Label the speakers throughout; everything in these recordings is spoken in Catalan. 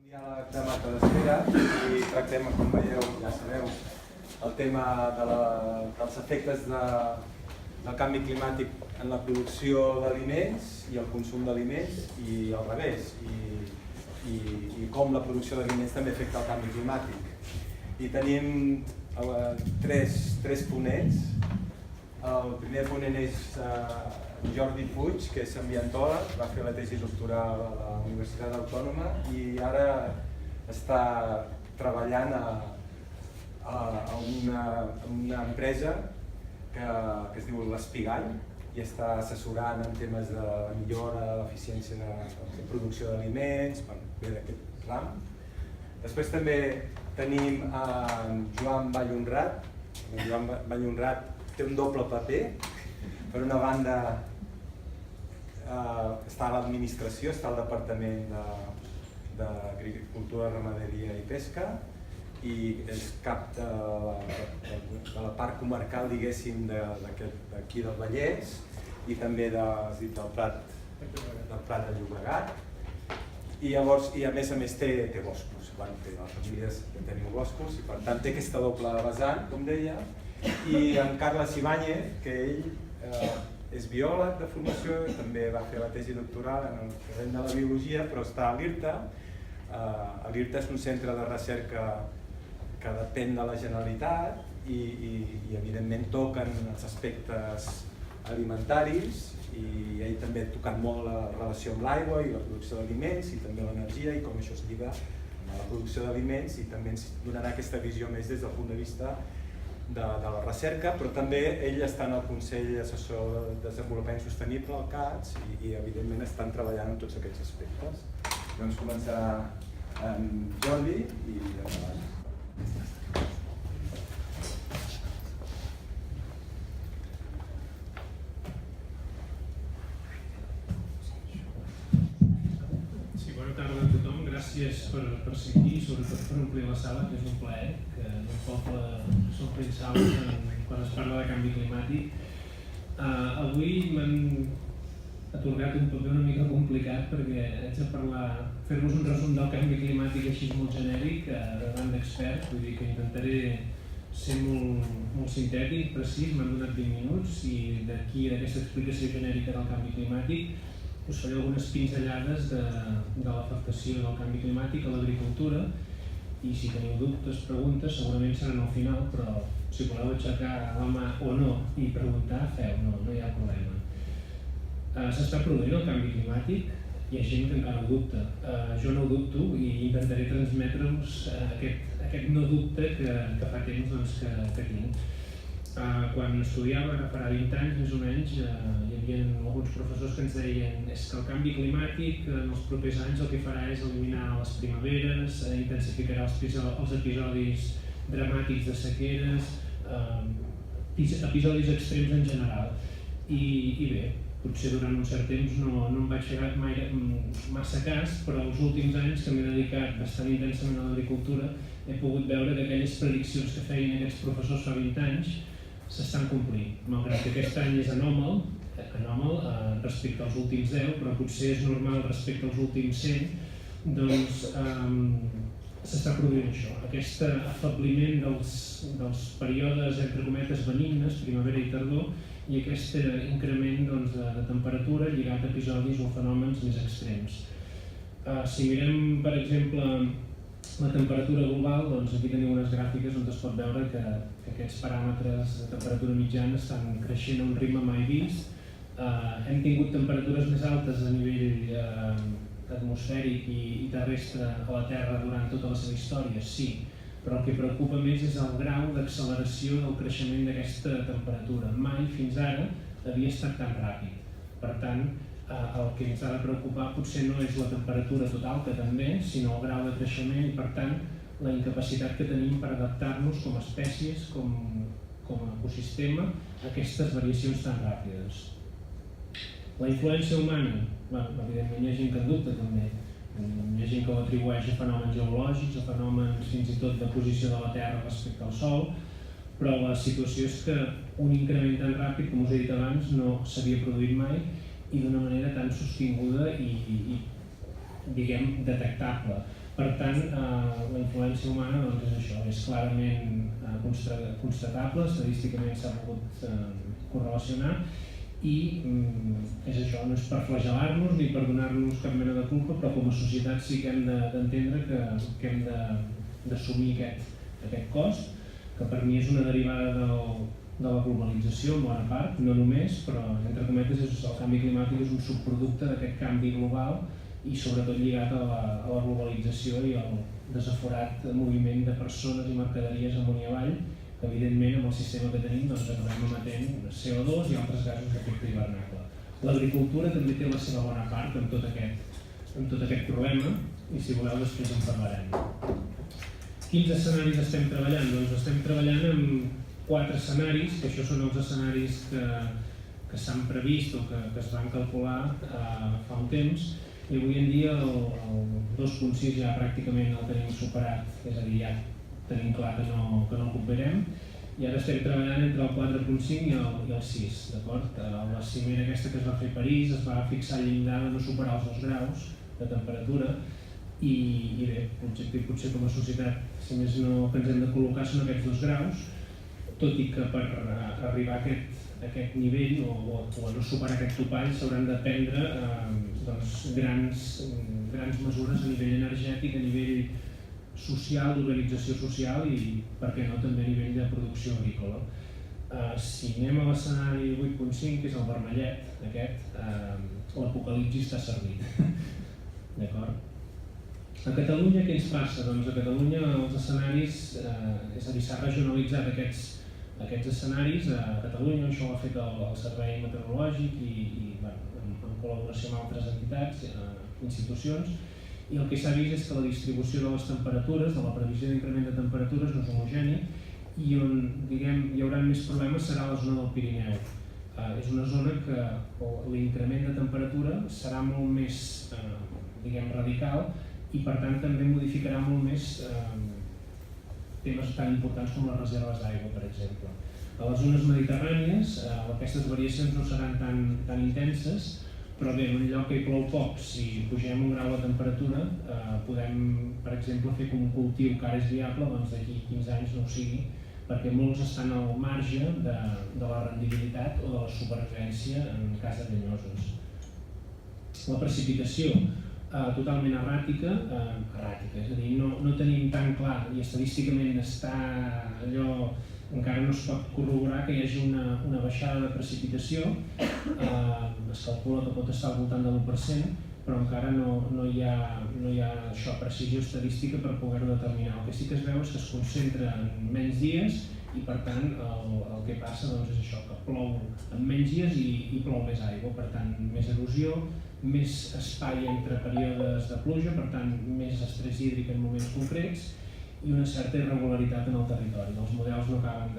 Speaker 1: Diàleg de Mata d'Espera i tractem, com veieu, ja sabeu, el tema dels efectes del canvi climàtic en la producció d'aliments i el consum d'aliments i al revés, i com la producció d'aliments també afecta el canvi climàtic. I tenim tres ponents. El primer ponent és Jordi Puig, que és ambientòleg, va fer la tesi doctoral a la Universitat Autònoma i ara està treballant a una empresa que es diu l'Espigall i està assessorant en temes de millora de l'eficiència de producció d'aliments, bé d'aquest ram. Després també tenim en Joan Vallhonrat. Joan Vallhonrat té un doble paper. Per una banda està a l'administració, està al Departament d'Agricultura, Ramaderia i Pesca i és cap de la part comarcal, diguéssim, d'aquí del Vallès i també del Prat de Llobregat. I llavors, a més té boscos. Les famílies teniu boscos i per tant té aquesta doble vessant, com deia. I en Carles Ibáñez, que ell és biòleg de formació, també va fer la tesi doctoral en el terreny de la biologia, però està a l'IRTA. L'IRTA és un centre de recerca que depèn de la Generalitat i evidentment toquen els aspectes alimentaris i ell també ha tocat molt la relació amb l'aigua i la producció d'aliments i també l'energia i com això es lliga a la producció d'aliments i també ens donarà aquesta visió més des del punt de vista de la recerca, però també ell està en el Consell Assessor de Desenvolupament Sostenible, el CATS, i evidentment estan treballant en tots aquests aspectes. Doncs començarà amb Jordi i endavant.
Speaker 2: Sí, bona tarda a tothom. Gràcies per ser aquí, sobretot per omplir la sala, que és un plaer, que el poble s'omplin sales quan es parla de canvi climàtic. Avui m'han atorgat un paper una mica complicat perquè haig de fer-vos un resum del canvi climàtic així molt genèric, davant d'experts, vull dir que intentaré ser molt sintètic, precís, m'han donat 20 minuts i d'aquí, d'aquesta explicació genèrica del canvi climàtic, us faré algunes pinzellades de l'afectació del canvi climàtic a l'agricultura i si teniu dubtes, preguntes, segurament seran al final, però si voleu aixecar la mà o no i preguntar, feu, no hi ha problema. S'està produint el canvi climàtic, hi ha gent que encara ho dubta. Jo no ho dubto i intentaré transmetre-us aquest no dubte que fa temps que tinc. Quan estudiava, ara farà 20 anys més o menys, hi havia alguns professors que ens deien és que el canvi climàtic en els propers anys el que farà és eliminar les primaveres, intensificarà els episodis dramàtics de sequeres, episodis extrems en general. I bé, potser durant un cert temps no em vaig fer massa cas, però els últims anys que m'he dedicat bastant intensament a l'agricultura he pogut veure que aquelles prediccions que feien aquests professors fa 20 anys s'estan complint. Malgrat que aquest any és anòmal respecte als últims 10, però potser és normal respecte als últims 100, doncs s'està produint això. Aquest afebliment dels períodes, entre cometes, benignes, primavera i tardor, i aquest increment de temperatura lligat a episodis o fenòmens més extrems. Si mirem, per exemple, la temperatura global, doncs aquí teniu unes gràfiques on es pot veure que aquests paràmetres de temperatura mitjana estan creixent a un ritme mai vist. Hem tingut temperatures més altes a nivell atmosfèric i terrestre a la Terra durant tota la seva història, sí, però el que preocupa més és el grau d'acceleració del creixement d'aquesta temperatura. Mai fins ara havia estat tan ràpid. Per tant, el que ens ha de preocupar potser no és la temperatura total, que també, sinó el grau de creixement i, per tant, la incapacitat que tenim per adaptar-nos com a espècies, com a ecosistema, a aquestes variacions tan ràpides. La influència humana, evidentment hi ha gent que en dubta també. Hi ha gent que ho atribueix a fenòmens geològics, a fenòmens fins i tot de posició de la Terra respecte al Sol, però la situació és que un increment tan ràpid, com us he dit abans, no s'havia produït mai i d'una manera tan sostinguda i diguem, detectable. Per tant, la influència humana és això, és clarament constatable, estadísticament s'ha pogut correlacionar i és això, no és per flagel·lar-nos ni per donar-nos cap mena de culpa, però com a societat sí que hem d'entendre que hem d'assumir aquest cost, que per mi és una derivada de la globalització en bona part, no només, però entre cometes el canvi climàtic és un subproducte d'aquest canvi global i sobretot lligat a la globalització i al desaforat moviment de persones i mercaderies amunt i avall, que evidentment amb el sistema que tenim acabem emetent CO2 i altres gasos d'efecte hivernacle. L'agricultura també té la seva bona part en tot aquest problema i si voleu després en parlarem. Quins escenaris estem treballant? Doncs estem treballant amb 4 escenaris, que això són els escenaris que s'han previst o que es van calcular fa un temps, i avui en dia el 2.6 ja pràcticament el tenim superat, és a dir, ja tenim clar que no el complirem, i ara estem treballant entre el 4.5 i el 6, d'acord? La cimera aquesta que es va fer a París es va fixar el llindar de no superar els 2 graus de temperatura i bé, l'objectiu potser com a societat, si més no que ens hem de col·locar són aquests 2 graus, tot i que per arribar a aquest nivell o a no superar aquest topall s'hauran de prendre grans mesures a nivell energètic, a nivell social, d'organització social i, per què no, també a nivell de producció agrícola. Si anem a l'escenari 8.5, que és el vermellet, aquest, l'apocalipsi està servit. D'acord? A Catalunya què ens passa? Doncs a Catalunya els escenaris, és a dir, s'ha regionalitzat aquests escenaris a Catalunya, això ho ha fet el Servei Meteorològic i en col·laboració amb altres entitats, institucions, i el que s'ha vist és que la distribució de les temperatures, de la previsió d'increment de temperatures no és homogeni i on hi haurà més problemes serà la zona del Pirineu. És una zona que l'increment de temperatura serà molt més radical i per tant també modificarà molt més temes tan importants com les reserves d'aigua, per exemple. A les zones mediterrànies aquestes variacions no seran tan intenses, però bé, en un lloc que hi plou poc, si pugem un grau de temperatura, podem, per exemple, fer com un cultiu que ara és viable, doncs d'aquí 15 anys no ho sigui, perquè molts estan al marge de la rendibilitat o de la supervivència en cas de llenyosos. La precipitació totalment erràtica, és a dir, no tenim tan clar i estadísticament està allò, encara no es pot corroborar que hi hagi una baixada de precipitació, es calcula que pot estar al voltant de l'1%, però encara no hi ha precisió estadística per poder-ho determinar. El que sí que es veu és que es concentra en menys dies i per tant el que passa és això, que plou en menys dies i plou més aigua, per tant més erosió, més espai entre períodes de pluja, per tant més estrès hídric en moments concrets i una certa irregularitat en el territori. Els models no acaben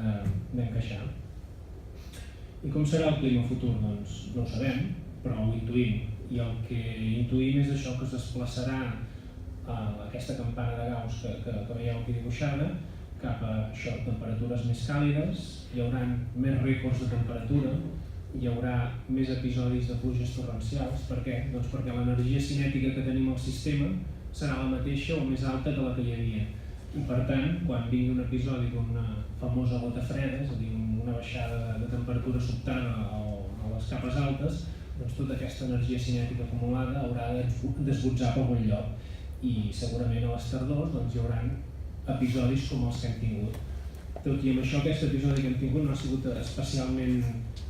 Speaker 2: d'encaixar. I com serà el clima futur? Doncs no ho sabem, però ho intuïm. I el que intuïm és això, que es desplaçarà aquesta campana de Gauss que veieu aquí dibuixada cap a temperatures més càlides, hi haurà més rècords de temperatura, hi haurà més episodis de pluges torrencials. Per què? Doncs perquè l'energia cinètica que tenim al sistema serà la mateixa o més alta que la que hi havia. I per tant, quan vingui un episodi d'una famosa gota freda, és a dir, una baixada de temperatura sobtada a les capes altes, doncs tota aquesta energia cinètica acumulada haurà d'esbotzar per algun lloc i segurament a les tardors hi haurà episodis com els que hem tingut. Tot i amb això, aquest episodi que hem tingut no ha sigut especialment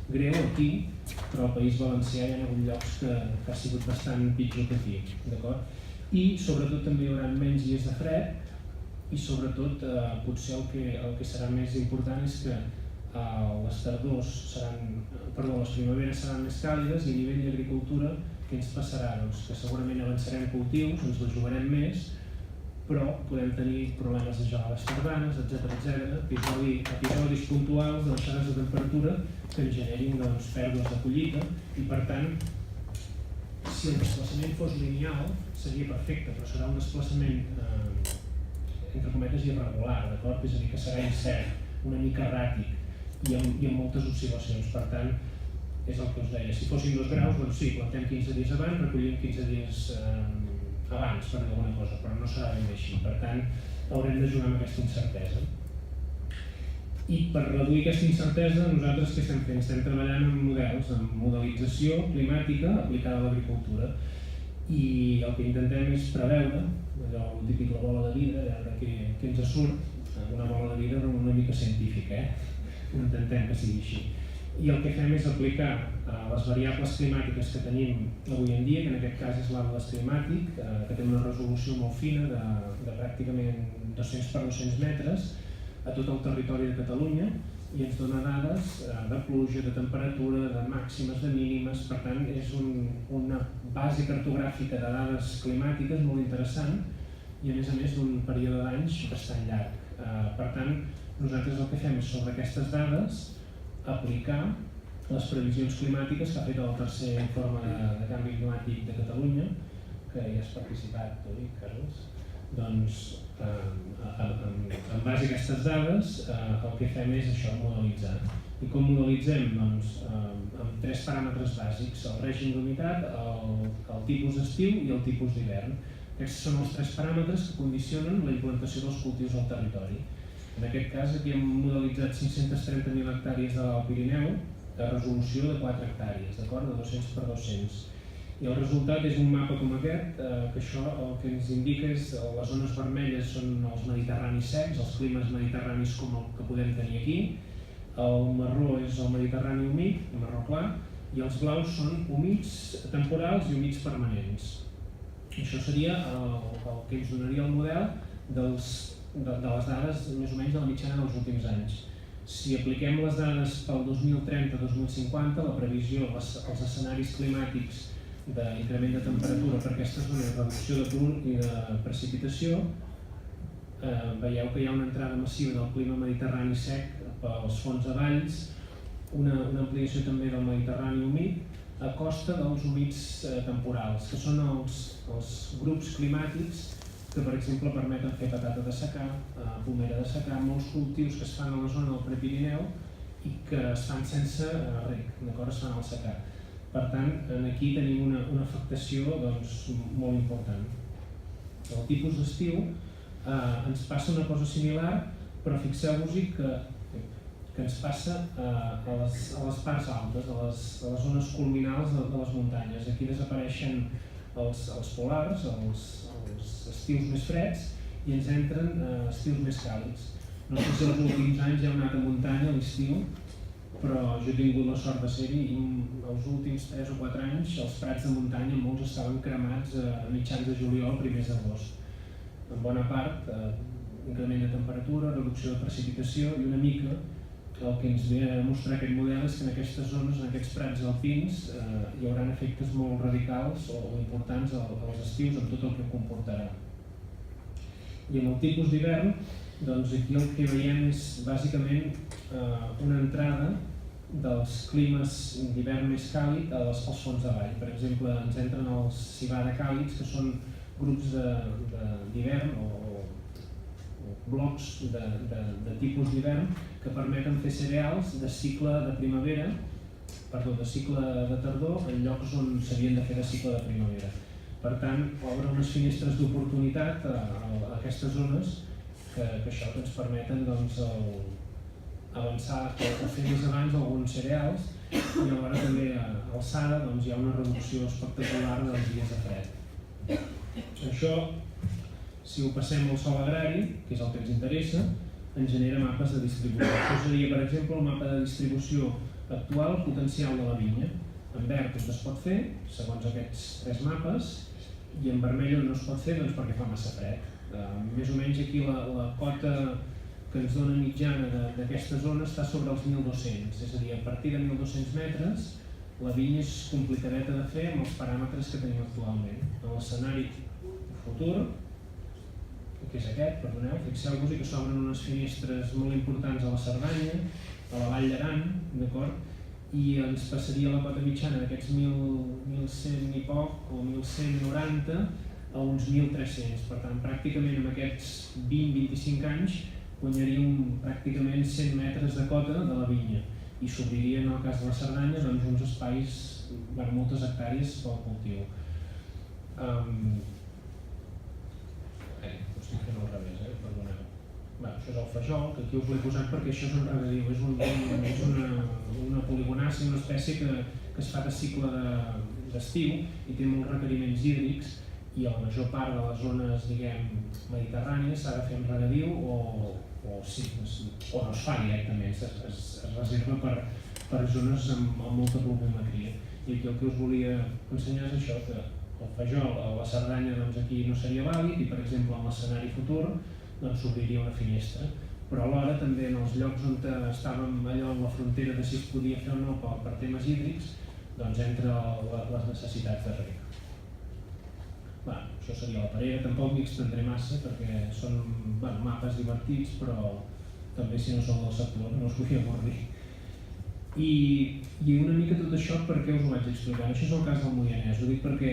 Speaker 2: greu aquí, però al País Valencià hi ha hagut llocs que ha sigut bastant pitjor que aquí, d'acord? I sobretot també hi haurà menys dies de fred i sobretot potser el que serà més important és que les primaveres seran més càlides i a nivell d'agricultura què ens passarà? Doncs que segurament avançarem cultius, ens la jugarem més, però podem tenir problemes de gelades tardanes, etc. Episodis puntuals de baixades de temperatura que ens generin pèrdues de collita i per tant, si el desplaçament fos lineal seria perfecte, però serà un desplaçament entre cometes irregular, d'acord? És a dir, que serà incert, una mica erràtic i amb moltes oscil·lacions. Per tant, és el que us deia, si fossin 2 graus, doncs sí, plantem 15 dies abans, recollim 15 dies abans, per dir alguna cosa, però no serà ben bé així. Per tant, haurem de jugar amb aquesta incertesa. I per reduir aquesta incertesa, nosaltres què estem fent? Estem treballant en models, en modelització climàtica aplicada a l'agricultura. I el que intentem és preveure, allò típic la bola de vidre, veure què ens surt, una bola de vidre una mica científica, ho intentem que sigui així. I el que fem és aplicar les variables climàtiques que tenim avui en dia, que en aquest cas és l'atles climàtic, que té una resolució molt fina de pràcticament 200 per 200 metres, a tot el territori de Catalunya, i ens dona dades de pluja, de temperatura, de màximes, de mínimes. Per tant, és una base cartogràfica de dades climàtiques molt interessant i, a més d'un període d'anys bastant llarg. Per tant, nosaltres el que fem és, sobre aquestes dades, aplicar les previsions climàtiques que ha fet el tercer informe de canvi climàtic de Catalunya, que hi has participat, oi, Carles? Doncs, en base a aquestes dades, el que fem és això, modelitzar. I com modelitzem? Doncs, amb 3 paràmetres bàsics: el règim d'humitat, el tipus d'estiu i el tipus d'hivern. Aquests són els 3 paràmetres que condicionen la implantació dels cultius al territori. En aquest cas, aquí hem modelitzat 530.000 hectàrees de l'Alt Pirineu, de resolució de 4 hectàrees, d'acord? De 200 per 200. I el resultat és un mapa com aquest, que això el que ens indica és que les zones vermelles són els mediterranis secs, els climes mediterranis com el que podem tenir aquí, el marró és el mediterrani humit, el marró clar, i els blaus són humits temporals i humits permanents. Això seria el que ens donaria el model de les dades més o menys de la mitjana dels últims anys. Si apliquem les dades pel 2030-2050, la previsió, els escenaris climàtics d'increment de temperatura per aquestes zones, reducció de punt i de precipitació, veieu que hi ha una entrada massiva del clima mediterrani sec pels fons de valls, una ampliació també del mediterrani humit, a costa dels humits temporals, que són els grups climàtics que, per exemple, permeten fer patata de secà, pomera de secà, molts cultius que es fan a la zona del Prepirineu i que es fan sense reg, d'acord? Es fan al secà. Per tant, aquí tenim una afectació molt important. El tipus d'estiu ens passa una cosa similar, però fixeu-vos-hi que ens passa a les parts altes, a les zones culminals de les muntanyes. Aquí desapareixen els polars, els estius més freds, i ens entren estius més càlids. No sé si els últims anys ja heu anat a muntanya a l'estiu, però jo he tingut la sort de ser-hi i els últims 3 o 4 anys els prats de muntanya molts estaven cremats a mitjans de juliol, primers d'agost. En bona part, increment de temperatura, reducció de precipitació i una mica el que ens ve a mostrar aquest model és que en aquestes zones, en aquests prats alpins, hi haurà efectes molt radicals o importants als estius amb tot el que comportarà. I amb el tipus d'hivern, doncs aquí el que veiem és bàsicament una entrada dels climes d'hivern més càlid als fons de vall. Per exemple, ens entren els civada càlids, que són grups d'hivern o blocs de tipus d'hivern que permeten fer cereals de cicle de primavera, de cicle de tardor, en llocs on s'havien de fer de cicle de primavera. Per tant, obre unes finestres d'oportunitat a aquestes zones que això ens permeten avançar o fer més abans alguns cereals i alhora també a alçada hi ha una reducció espectacular dels dies de fred. Això, si ho passem al sòl agrari, que és el que ens interessa, ens genera mapes de distribució. Això seria, per exemple, el mapa de distribució actual potencial de la vinya. En verd es pot fer, segons aquests 3 mapes, i en vermell no es pot fer perquè fa massa fred. Més o menys aquí la cota que ens dona mitjana d'aquesta zona està sobre els 1.200, és a dir, a partir de 1.200 metres la vinya és complicadeta de fer amb els paràmetres que tenim actualment. En l'escenari futur, que és aquest, perdoneu, fixeu-vos que s'obren unes finestres molt importants a la Cerdanya, a la Vall d'Aran, d'acord? I ens passaria la cota mitjana d'aquests 1.100 i poc, o 1.190, a uns 1.300. Per tant, pràcticament en aquests 20-25 anys guanyaríem pràcticament 100 metres de cota de la vinya i s'obriria, en el cas de la Cerdanya, uns espais, moltes hectàrees pel cultiu. estic fent al revés, perdoneu. Això és el fajol, que aquí us l'he posat perquè això és un regadiu, és una poligonàcia, una espècie que es fa de cicle d'estiu i té molts requeriments hídrics, i a la major part de les zones, diguem, mediterrànies s'ha de fer en regadiu o no es fa directament, es reserva per zones amb molta pluviometria. I aquí el que us volia ensenyar és això, que el fajol a la Cerdanya aquí no seria vàlid i, per exemple, en l'escenari futur s'obriria una finestra, però alhora també en els llocs on estàvem allò en la frontera de si es podia fer o no per temes hídrics, doncs entra les necessitats de reg. Això seria la parella, tampoc m'hi estendré massa perquè són mapes divertits, però també si no sou del sector no us vull avorrir. I una mica tot això per què us ho vaig explicar. Això és el cas del Moianès, ho dic perquè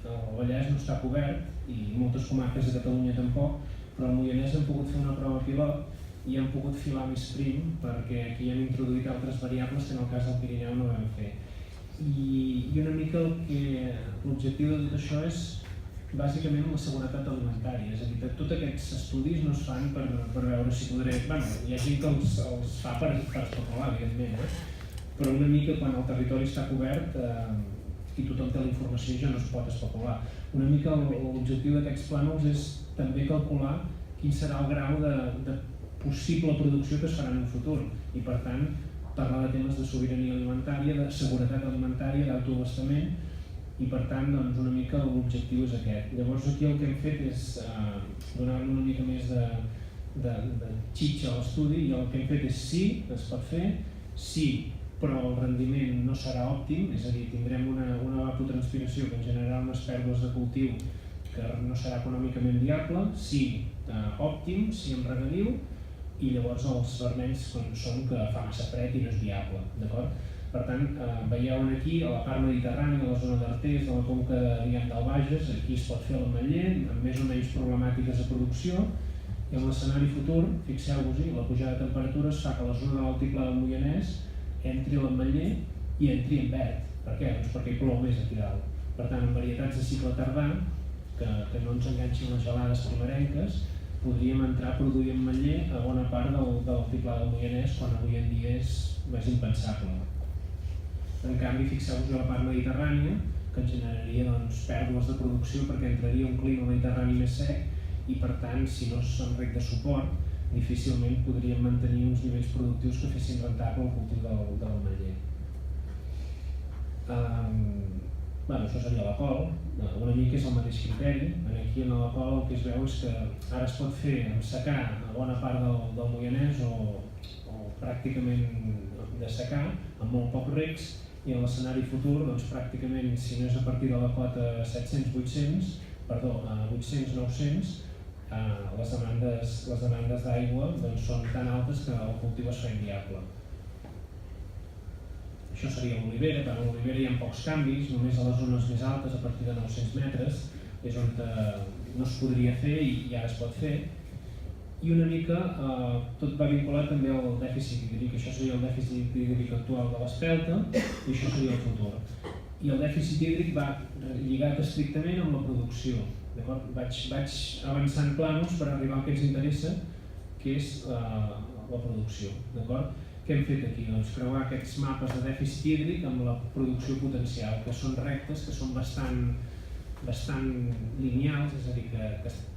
Speaker 2: el Vallès no està cobert i moltes comarques de Catalunya tampoc, però al Moianès hem pogut fer una prova pilot i hem pogut filar més prim perquè aquí hem introduït altres variables que en el cas del Pirineu no vam fer. I una mica l'objectiu de tot això és bàsicament la seguretat alimentària, és a dir, tots aquests estudis no es fan per veure si podré... Hi ha gent que els fa per especular, evidentment, però una mica quan el territori està cobert i tothom té la informació ja no es pot especular. Una mica l'objectiu d'aquests plànols és també calcular quin serà el grau de possible producció que es farà en un futur i, per tant, parlar de temes de sobirania alimentària, de seguretat alimentària, d'autoabastament i, per tant, una mica l'objectiu és aquest. Llavors, aquí el que hem fet és donar-li una mica més de xitxa a l'estudi i el que hem fet és sí, es pot fer, sí, però el rendiment no serà òptim, és a dir, tindrem una evapotranspiració que ens generarà unes pèrdues de cultiu que no serà econòmicament viable, sí òptim, sí amb regadiu, i llavors els vermells són que fa massa fred i no és viable, d'acord? Per tant, veieu aquí, a la part mediterrània, a la zona d'Artés, de la conca del Bages, aquí es pot fer l'ametller, amb més o menys problemàtiques de producció, i en l'escenari futur, fixeu-vos-hi, la pujada de temperatures fa que la zona de l'altiplà del Moianès entri l'ametller i entri en verd. Per què? Doncs perquè hi plou més aquí dalt. Per tant, en varietats de cicle tardà, que no ens enganxin les gelades primerenques, podríem entrar a produir ametller a bona part de l'altiplà del Moianès, quan avui en dia és impensable. En canvi, fixeu-vos a la part mediterrània, que ens generaria pèrdues de producció perquè entraria un clima mediterrani més sec i, per tant, si no són reg de suport, difícilment podríem mantenir uns nivells productius que fessin rentable el cultiu de l'ametller. Això seria la col, una mica és el mateix criteri. Aquí en la col el que es veu és que ara es pot fer amb secà a bona part del Moianès o pràcticament de secà, amb molt pocs regs, i en l'escenari futur, pràcticament, si no és a partir de la cota 800-900, les demandes d'aigua són tan altes que el cultiu es fa inviable. Això seria l'olivera, però a l'olivera hi ha pocs canvis, només a les zones més altes, a partir de 900 metres, és on no es podria fer i ara es pot fer. I una mica tot va vinculat també al dèficit hídric, això seria el dèficit hídric actual de l'espelta i això seria el futur. I el dèficit hídric va lligat estrictament amb la producció. Vaig avançant plànols per arribar al que ens interessa, que és la producció. Què hem fet aquí? Creuar aquests mapes de dèficit hídric amb la producció potencial, que són rectes, que són bastant lineals, és a dir, que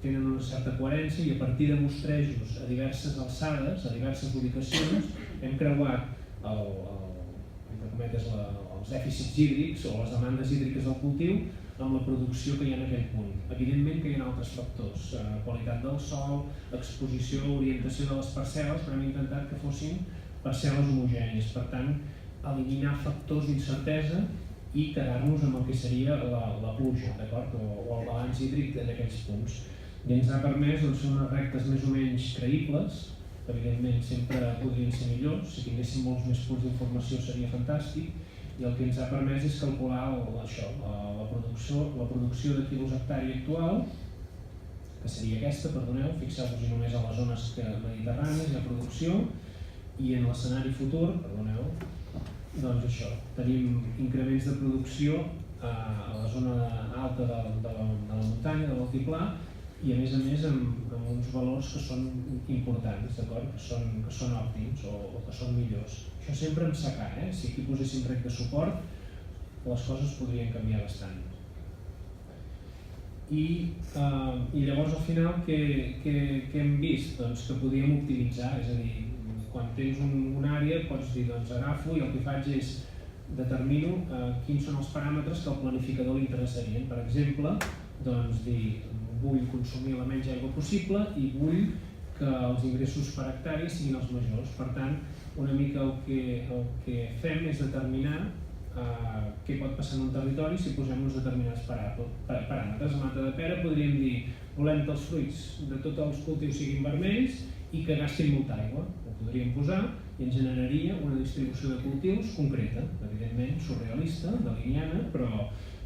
Speaker 2: tenen una certa coherència i a partir de mostrejos a diverses alçades, a diverses ubicacions, hem creuat els dèficits hídrics o les demandes hídriques del cultiu amb la producció que hi ha en aquell punt. Evidentment que hi ha altres factors, qualitat del sòl, exposició, orientació de les parcel·les, però hem intentat que fossin parcel·les homogènies, per tant, eliminar factors d'incertesa i quedar-nos amb el que seria la pluja, o el balanç hídric en aquells punts. I ens ha permès fer unes rectes més o menys creïbles, que evidentment sempre podrien ser millors, si tinguéssim molts més punts d'informació seria fantàstic, i el que ens ha permès és calcular la producció de quilos hectària actual, que seria aquesta, perdoneu, fixeu-vos només a les zones mediterrànies hi ha producció, i en l'escenari futur, perdoneu, doncs això, tenim increments de producció a la zona alta de la muntanya, de l'altiplà, i a més amb uns valors que són importants, d'acord? Que són òptims o que són millors. Això sempre amb secar, si aquí poséssim rec de suport, les coses podrien canviar bastant. I llavors al final què hem vist? Doncs que podíem optimitzar, és a dir, quan tens una àrea pots dir, doncs agafo i el que faig és determino quins són els paràmetres que al planificador li interessarien. Per exemple, doncs dir, vull consumir la menys aigua possible i vull que els ingressos per hectàrea siguin els majors. Per tant, una mica el que fem és determinar què pot passar en un territori si posem uns determinats paràmetres. A Mata de Pera podríem dir volem que els fruits de tots els cultius siguin vermells i que gastin molta aigua. Ho podríem posar i ens generaria una distribució de cultius concreta, evidentment surrealista, delineana, però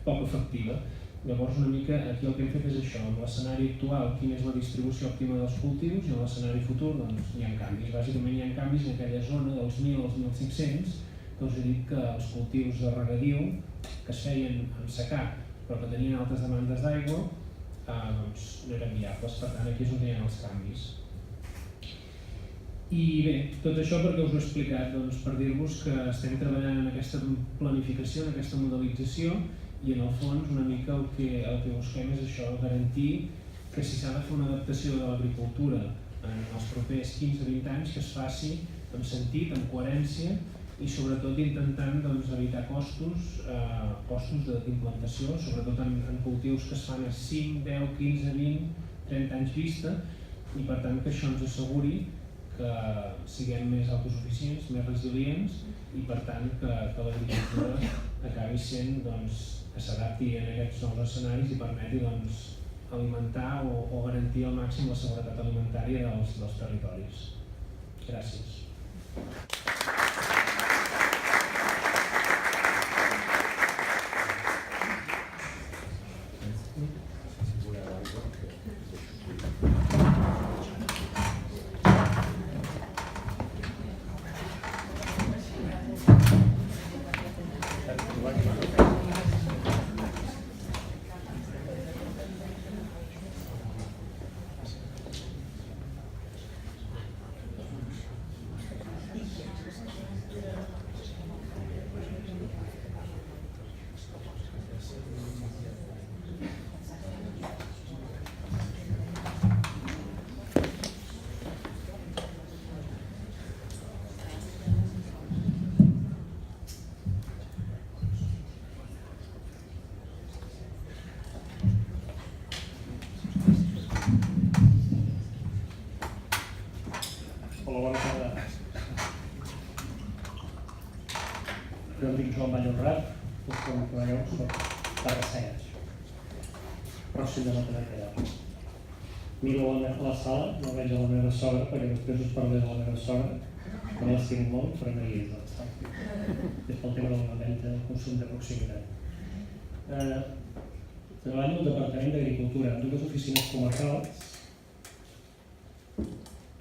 Speaker 2: poc efectiva. Llavors, una mica aquí el que hem fet és això, amb l'escenari actual, quina és la distribució òptima dels cultius, i en l'escenari futur doncs, hi ha canvis. Bàsicament hi ha canvis en aquella zona dels 1.000 als 1.500, que us he dit que els cultius de regadiu, que es feien en secà, però que tenien altes demandes d'aigua, doncs no eren viables. Per tant, aquí és on hi ha els canvis. I bé, tot això perquè us ho he explicat, doncs, per dir-vos que estem treballant en aquesta planificació, en aquesta modelització, i en el fons una mica el que busquem és això, garantir que si s'ha de fer una adaptació de l'agricultura en els propers 15-20 anys que es faci amb sentit, amb coherència i sobretot intentant evitar costos d'implantació, sobretot en cultius que es fan a 5, 10, 15, 20, 30 anys vista, i per tant que això ens asseguri que siguem més autosuficients, més resilients i per tant que l'agricultura acabi sent que s'adapti a aquests nous escenaris i permeti alimentar o garantir al màxim la seguretat alimentària dels territoris. Gràcies.
Speaker 3: Jo em dic Joan Vallhonrat, com conegueu, soc terrassenc, pròxim de Mata de Pera. Miro la sala, no veig a la meva sogra, perquè després us parlé de la meva sogra, que l'estim molt, però no hi és, és pel tema de la venda del consum de proximitat. Treballo al Departament d'Agricultura, en dues oficines comarcals.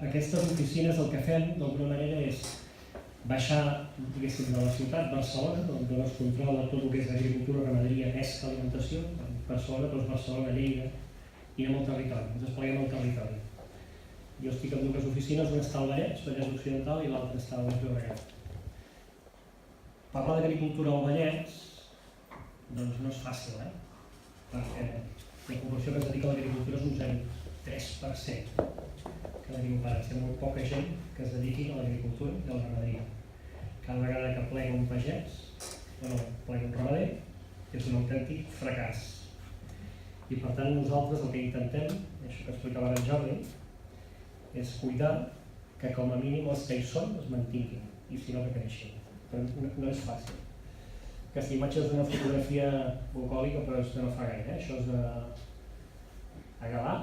Speaker 3: Aquestes oficines el que fem, d'alguna manera, és baixar, diguéssim, de la ciutat, Barcelona, on es controla tot el que és agricultura, ramaderia, pesca, alimentació, Barcelona, Barcelona, Lleida, i anem al territori, ens despleguem al territori. Jo estic en dues oficines, una està al Vallès Occidental, i l'altra està al Baix Llobregat. Parlar d'agricultura al Vallès, doncs no és fàcil, perquè la població que es dedica a l'agricultura és un 0,3%. Cada dia hi ha molt poca gent que es dediqui a l'agricultura i a la ramaderia. Cada vegada que plega un pagès, plega un ramader, és un autèntic fracàs. I per tant nosaltres el que intentem, això que explicava en Jordi, és cuidar que com a mínim els que hi són es mantinguin, i si no que creixin. Però no és fàcil. Aquesta imatge és una fotografia bucòlica, però és de no fa gaire. Això és a Gavà,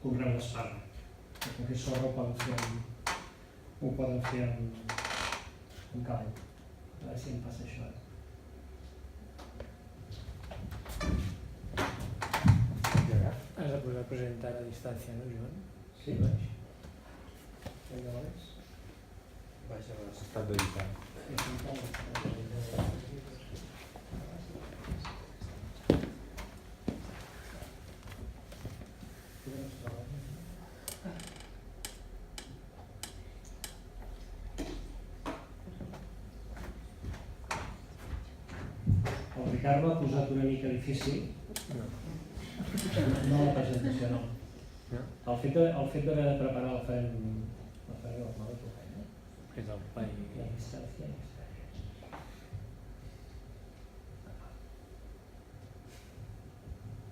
Speaker 3: conreu d'espàrrec. Perquè sorra ho poden fer amb cavall. A veure si em passa això.
Speaker 4: Has de posar presentar a distància, no, Joan?
Speaker 3: Sí, baix. Vinga, baix.
Speaker 1: Baix a l'estat d'editat.
Speaker 3: Ricard m'ha posat una mica difícil. No la presentació, no. El fet d'haver de preparar el farem normal,
Speaker 4: És el pai.
Speaker 3: la distància.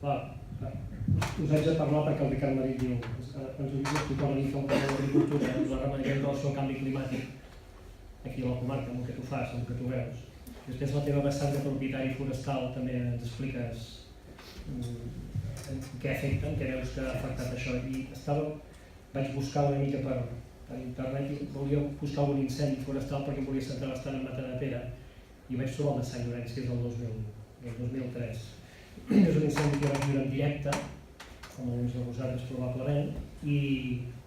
Speaker 3: Clar, us haig de parlar perquè el Ricard Marit diu ens hauria d'explicar una mica un poc l'agricultura, la ramaderia en relació al canvi climàtic aquí a la comarca, amb el que tu fas, amb el que tu veus. Després la teva vessant de propietari forestal també ens expliques què afecta, què veus que ha afectat això. I vaig buscar una mica per internet i volia buscar algun incendi forestal perquè em volia centrar bastant en Matadepera i vaig trobar el de Sant Llorenç, que és del 2003. És un incendi que vaig viure en directe, com alguns de vosaltres probablement, i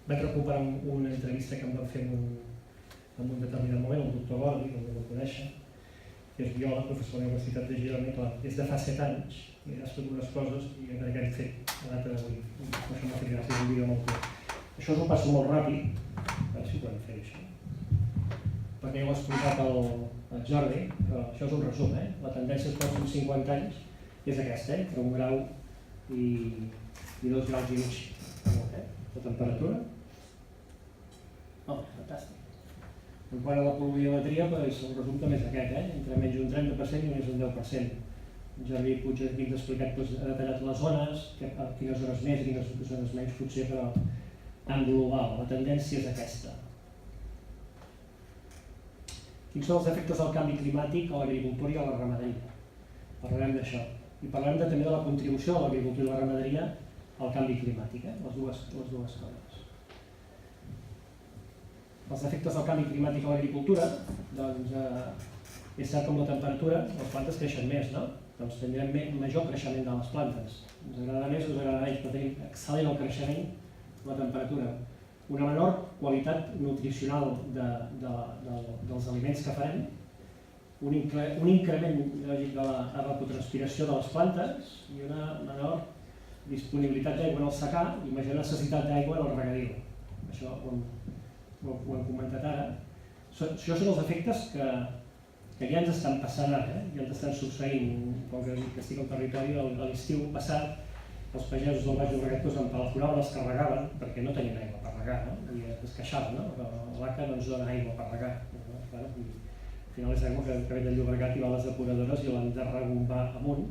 Speaker 3: vaig recuperar una entrevista que em van fer en un determinat moment, el doctor Gordi, que el conèixer, que és biòleg, professor de la Universitat de Girona, i clar, des de fa 7 anys he explicat unes coses i crec que hem fet a data d'avui. Això m'ha fet gràcia, és un vídeo molt curt. Això us ho passo molt ràpid, a veure si podem fer això. Perquè ja ho ha explicat el Jordi, però això és un resum, La tendència dels pròxims 50 anys és aquesta, entre 1 grau i 2 graus i mig de temperatura. Oh, fantàstic. En quant a la pluviometria, el resum també és aquest, entre menys un 30% i més un 10%. Jordi Puig aquí ens ha explicat, ha detallat les zones, quines zones més i quines zones menys, potser, però en global, la tendència és aquesta. Quins són els efectes del canvi climàtic a l'agricultura i a la ramaderia? Parlarem d'això. I parlarem també de la contribució de l'agricultura i la ramaderia al canvi climàtic, les dues coses. Els efectes del canvi climàtic a l'agricultura, doncs és cert com la temperatura, les plantes creixen més, no? Doncs tindrem major creixement de les plantes. Ens agrada més o ens agrada menys, però tenim excel·lent el creixement de la temperatura. Una menor qualitat nutricional dels aliments que farem, un increment lògic de l'evapotranspiració de les plantes i una menor disponibilitat d'aigua en el secà i major necessitat d'aigua en el regadiu. Això ho hem comentat ara. Això són els efectes que ja ens estan passant ara, ja ens estan succeint, com que estic al territori, a l'estiu passat, els pagesos del Baix Llobregat en Palafolava els carregaven perquè no tenien aigua per regar, i es queixaven, l'ACA no ens dona aigua per regar. Al final és aigua que ve del Llobregat i va a les depuradores i l'han de rebombar amunt,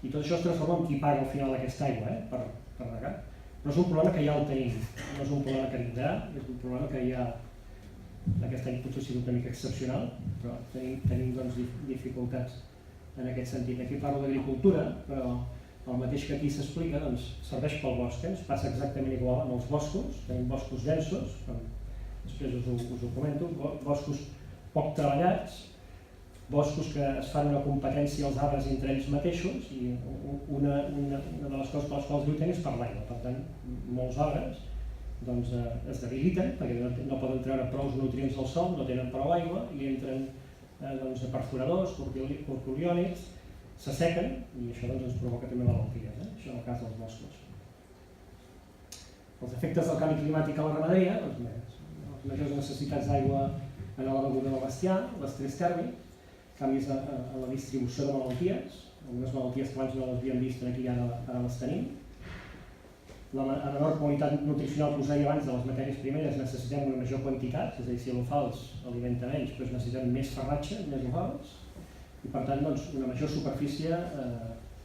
Speaker 3: i tot això es transforma en qui paga al final aquesta aigua per regar. Però és un problema que ja el tenim, no és un problema que vindrà, és un problema que ja aquest any potser ha sigut una mica excepcional, però tenim dificultats en aquest sentit. Aquí parlo d'agricultura, però el mateix que aquí s'explica serveix pel bosc, ens passa exactament igual amb els boscos, tenim boscos densos, després us ho comento, boscos poc treballats, boscos que es fan una competència als arbres entre ells mateixos i una de les coses per les quals lluiten és per l'aigua. Per tant, molts arbres es debiliten perquè no poden treure prou nutrients del sòl, no tenen prou aigua i entren perforadors, corculiònids, s'assequen i això ens provoca també malalties, això en el cas dels boscos. Els efectes del canvi climàtic a la ramaderia, les majors necessitats d'aigua en la beguda del bestiar, l'estrès tèrmic, canvis a la distribució de malalties, algunes malalties que abans no les havíem vist aquí i ara les tenim. La menor qualitat nutricional que us deia abans de les matèries primeres necessitem una major quantitat, és a dir, si l'ofals alimenta menys, doncs necessitem més farratge, més ofals, i per tant una major superfície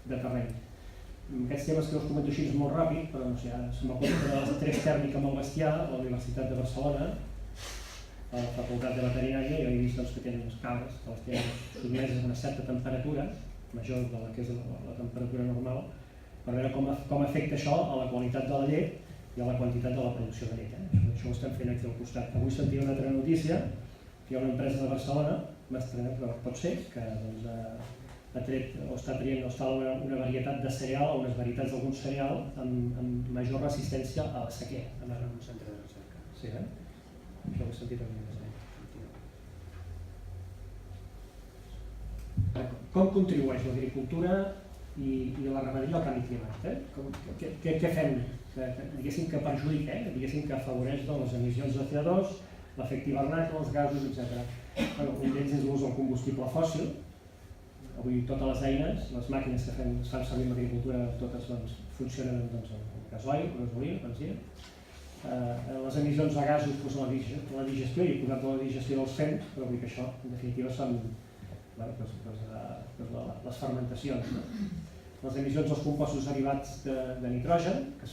Speaker 3: de terreny. Aquests temes que us comento així és molt ràpid, però no sé, ara se'm va comentar l'estrès tèrmic amb el bestiar a la Universitat de Barcelona, a la Facultat de Veterinària, i he vist que tenen les cabres, que les tenen sotmeses a una certa temperatura, major de la que és la temperatura normal, per veure com afecta això a la qualitat de la llet i a la quantitat de la producció de llet. Això ho estem fent aquí al costat. Avui sentia una altra notícia, que hi ha una empresa de Barcelona, pot ser, que ha tret o està traient una varietat de cereal o unes varietats d'algun cereal amb major resistència a la sequera.
Speaker 1: En un centre de recerca.
Speaker 3: Sí, això ho he sentit avui. Com contribueix l'agricultura i la ramaderia al canvi climàtic? Què fem? Diguéssim que perjudica, diguéssim que afavoreix les emissions de CO2, l'efecte hivernacle, els gasos, etc. Un d'ells és l'ús del combustible fòssil, avui totes les eines, les màquines que es fan servir en l'agricultura, totes funcionen amb gasoil, gasolina, benzina. Les emissions de gasos, la digestió, i posat la digestió dels fems, però vull que això, en definitiva, són les fermentacions. Les emissions dels compostos derivats de nitrogen, que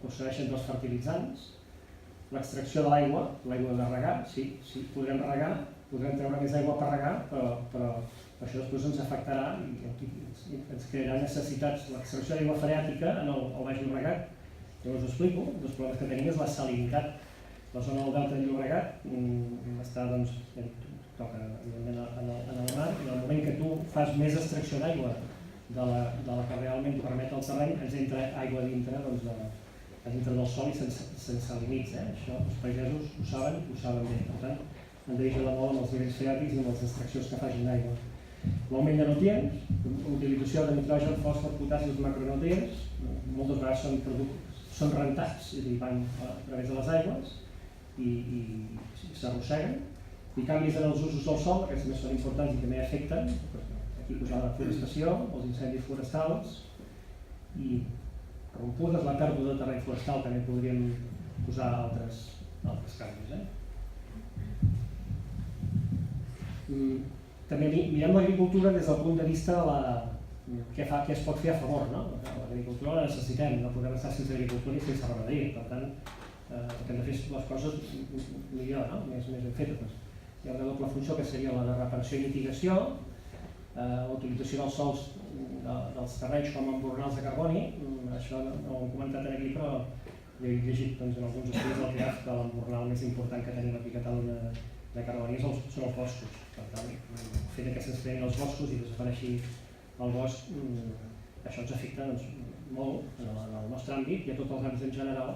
Speaker 3: procedeixen dels fertilitzants, l'extracció de l'aigua de regar, sí, podrem regar, podrem treure més aigua per regar, però això després ens afectarà i ens crearà necessitats. L'extracció d'aigua freàtica en el Baix Llobregat, jo us ho explico, un dels problemes que tenim és la salinitat. La zona del delta del Llobregat està, toca en el mar, i en el moment que tu fas més extracció d'aigua de la que realment permet el terreny, ens entra aigua dintre del sol i se'n salinitza. Això els pagesos ho saben bé. Per tant, hem de vigilar molt amb els nivells freàtics i amb les extraccions que facin d'aigua. L'augment de nutrients, utilització de nitrogen, fòsfor, potassi i els macronutrients, moltes vegades són rentats, és a dir, van a través de les aigües i s'arrosseguen. I canvis en els usos del sòl, aquests també són importants i també afecten. Aquí posar la forestació, els incendis forestals i rompudes, la pèrdua de terreny forestal, també podríem posar altres canvis. També mirem l'agricultura des del punt de vista de què es pot fer a favor. L'agricultura la necessitem, no podem estar sense agricultura i sense ramaderia, per tant, hem de fer les coses millor, més ben fetes. Hi ha una doble funció que seria la de reparació i mitigació, la utilització dels sòls dels terrenys com a embornals de carboni. Això no ho hem comentat aquí, però he llegit en alguns estudis del CIAF que l'embornal més important que tenim aquí a Catalunya de carboni són els boscos. Per tant, el fet que se'ns creïn els boscos i desapareixi el bosc, això ens afecta molt en el nostre àmbit i a tots els àmbits en general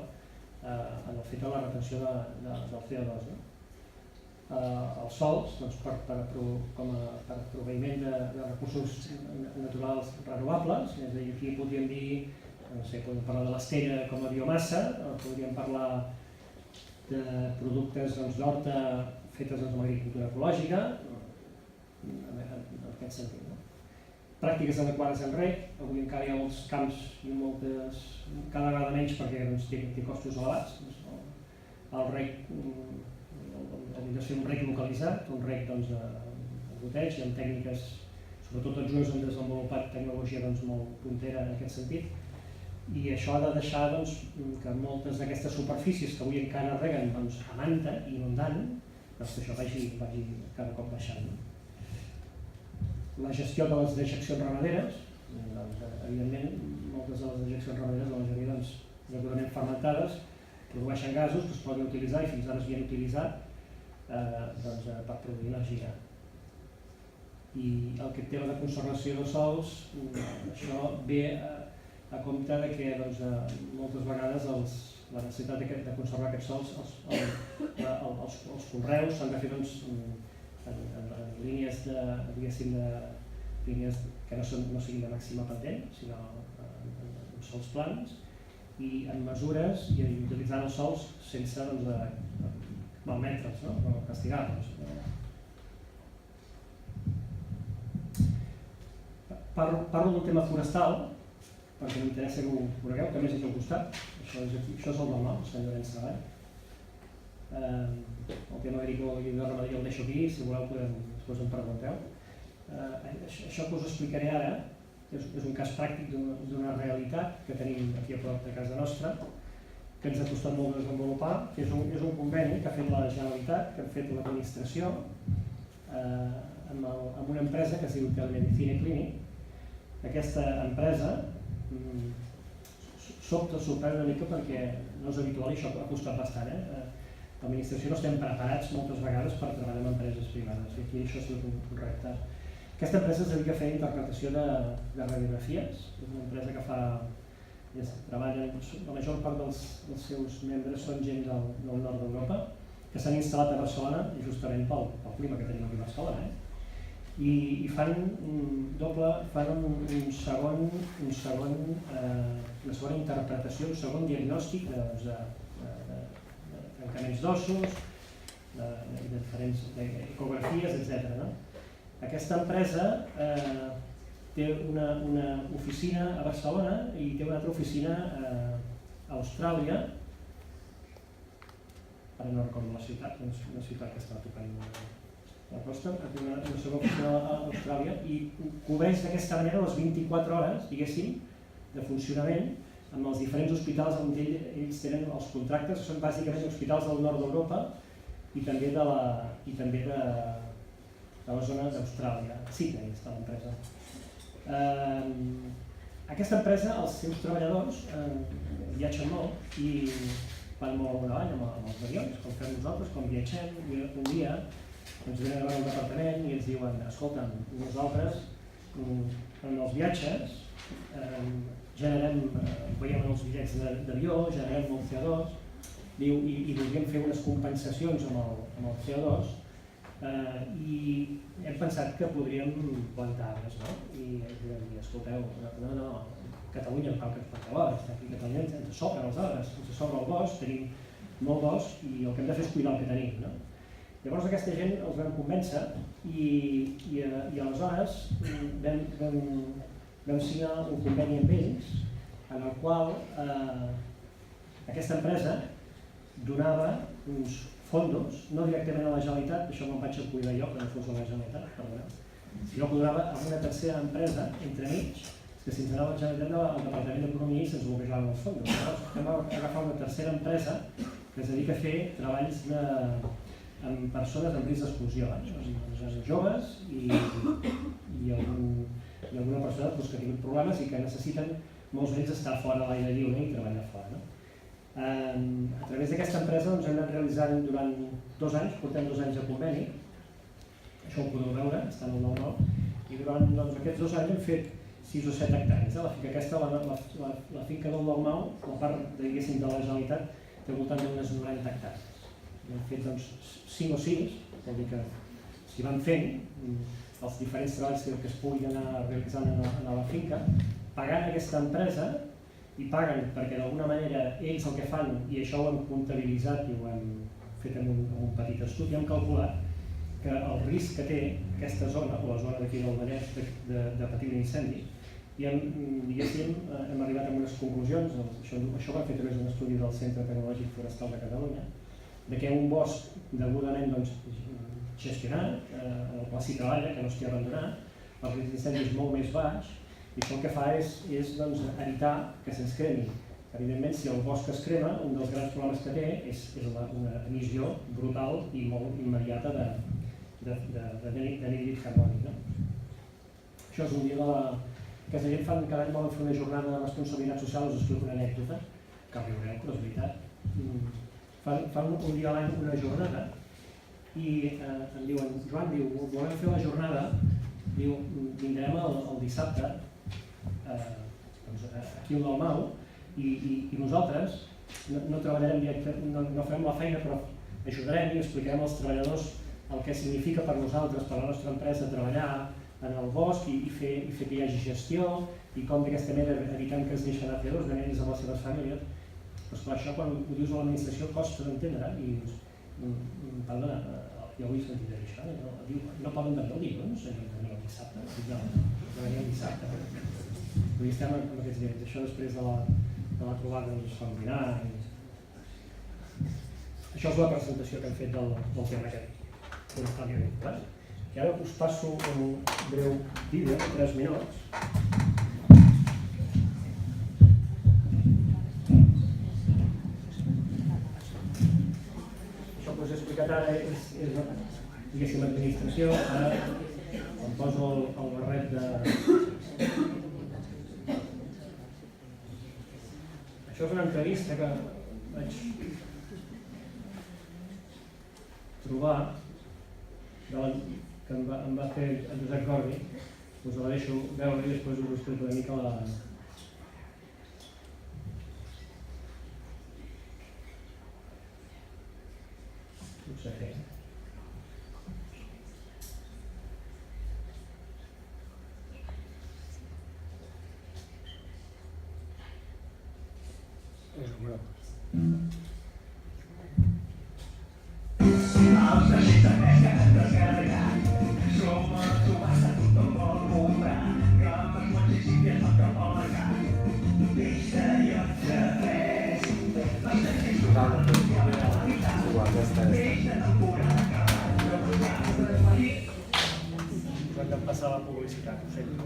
Speaker 3: en el fet de la retenció del CO2. Els sòls, com a proveïment de recursos naturals renovables, és a dir, aquí podríem dir, podríem parlar de l'estella com a biomassa, podríem parlar de productes d'horta fetes amb agricultura ecològica, en aquest sentit. Pràctiques adequades en reg, avui encara hi ha molts camps i cada vegada menys perquè té costos elevats. El reg hem de fer un reg localitzat, un reg de goteig, amb tècniques, sobretot els jueus han desenvolupat tecnologia molt puntera en aquest sentit, i això ha de deixar que moltes d'aquestes superfícies que avui encara reguen a manta i inundant, que això vagi cada cop baixant. La gestió de les dejeccions ramaderes, evidentment, moltes de les dejeccions ramaderes, la majoria degudament fermentades, produeixen gasos que es poden utilitzar i fins ara es havien utilitzat per produir energia. I el que tema de conservació de sòls, això ve a compte que moltes vegades la necessitat de conservar aquests sòls, els conreus s'han de fer en línies que no siguin de màxima pendent, sinó en sòls plans, i en mesures i utilitzant els sòls sense malmetre'ls, o castigar-los. Parlo del tema forestal, perquè m'interessa que ho conegueu, també és aquí al costat. Això és el del nom, Sant Llorenç Savall. El tema agrícola i de ramaderia el deixo aquí, si voleu després em pregunteu. Això que us explicaré ara és un cas pràctic d'una realitat que tenim aquí a prop de casa nostra, que ens ha costat molt desenvolupar, que és un conveni que ha fet la Generalitat, que ha fet l'administració amb una empresa que es diu Telemedicina Clínic. Aquesta empresa sorprèn una mica perquè no és habitual i això ha costat bastant. L'administració no estem preparats moltes vegades per treballar amb empreses privades i aquí això ha sigut un repte. Aquesta empresa es dedica a fer interpretació de radiografies, és una empresa que treballa, la major part dels seus membres són gent del nord d'Europa, que s'han instal·lat a Barcelona justament pel clima que tenim aquí a Barcelona. I fan una segona interpretació, un segon diagnòstic de trencaments d'ossos, de diferents ecografies, etc. Aquesta empresa té una oficina a Barcelona i té una altra oficina a Austràlia. Ara no recordo la ciutat, una ciutat que està tocant la costa, té una segona oficina a Austràlia i cobreix d'aquesta manera les 24 hores, diguéssim, de funcionament amb els diferents hospitals on ells tenen els contractes, que són bàsicament hospitals del nord d'Europa i també de la zona d'Austràlia. Sydney està l'empresa. Aquesta empresa, els seus treballadors viatgen molt i van molt avall amb els avions, com fem nosaltres, quan viatgem, i un dia ens venen a veure al departament i ens diuen: escolta'm, nosaltres en els viatges veiem els bitllets d'avió, generem molt CO2, i voldríem fer unes compensacions amb el CO2 i hem pensat que podríem plantar arbres, no? I ens diuen: escolteu, no, Catalunya no cal que ens planteu arbres, aquí a Catalunya ens sobren els arbres, ens sobra el bosc, tenim molt bosc i el que hem de fer és cuidar el que tenim, no? Llavors aquesta gent els vam convèncer i aleshores vam signar un conveni amb ells en el qual aquesta empresa donava uns fondos, no directament a la Generalitat, això me'n vaig cuidar jo, que no fos a la Generalitat, perdoneu, sinó que donava a una tercera empresa entremig, que si ens anava la Generalitat al Departament d'Economia i se'ns bloquejaven els fondos. Llavors vam agafar una tercera empresa que es dedica a fer treballs amb persones amb risc d'exclusió, amb joves i alguna persona que ha tingut problemes i que necessiten molts d'ells estar fora a l'aire lliure i treballar fora. A través d'aquesta empresa hem anat realitzant durant 2 anys, portem 2 anys de conveni, això ho podeu veure, està en el 9-9, i durant aquests 2 anys hem fet 6 o 7 hectàrees. La finca aquesta, la finca del Dalmau, la part de la Generalitat, té al voltant d'unes 90 hectàrees. Hem fet 5 o 6, vol dir que s'hi van fent els diferents treballs que es puguin anar realitzant a la finca, pagant aquesta empresa, i paguen perquè d'alguna manera ells el que fan, i això ho hem comptabilitzat i ho hem fet en un petit estudi, hem calculat que el risc que té aquesta zona, o la zona d'aquí del Vallès, de patir un incendi, i hem arribat a unes conclusions, això ho vam fer a través d'un estudi del Centre Tecnològic Forestal de Catalunya, que un bosc degudament gestionat, en el qual s'hi treballa, que no estigui abandonat, el risc d'incendi és molt més baix, i això el que fa és evitar que se'ns cremi. Evidentment, si el bosc es crema, un dels grans problemes que té és una emissió brutal i molt immediata d'anhídrid carbònic. Això és un dia de la... Aquesta gent cada any volen fer una jornada de responsabilitat social, us explico una anècdota, que riureu, però és veritat. Fan un dia a l'any una jornada i em diuen: Joan, volem fer la jornada, vindrem el dissabte aquí al Dalmau i nosaltres no treballarem directament, no farem la feina, però ajudarem i explicarem als treballadors el que significa per nosaltres, per la nostra empresa, treballar en el bosc i fer que hi hagi gestió i com d'aquesta manera evitant que es deixen afiadors de nens amb les seves famílies. Però esclar, això quan ho dius a l'administració costa d'entendre i dius: perdona, jo vull sentir això, no poden venir el dilluns, venir el dissabte? No, venir el dissabte. Vull dir, estem amb aquests dies. Això després de la trobada ens fa mirar. Això és la presentació que hem fet del tema aquest forestal i agrícola. I ara us passo un breu vídeo de 3 minuts. Això que us he explicat ara és diguéssim, l'administració. Ara em poso el barret de... Això és una entrevista que vaig trobar que em va fer en Josep Gordi. Us la deixo veure i després us explico una mica la... Potser fer.
Speaker 5: Som
Speaker 1: igual, ja està.
Speaker 3: Hem de passar la publicitat, ho sento.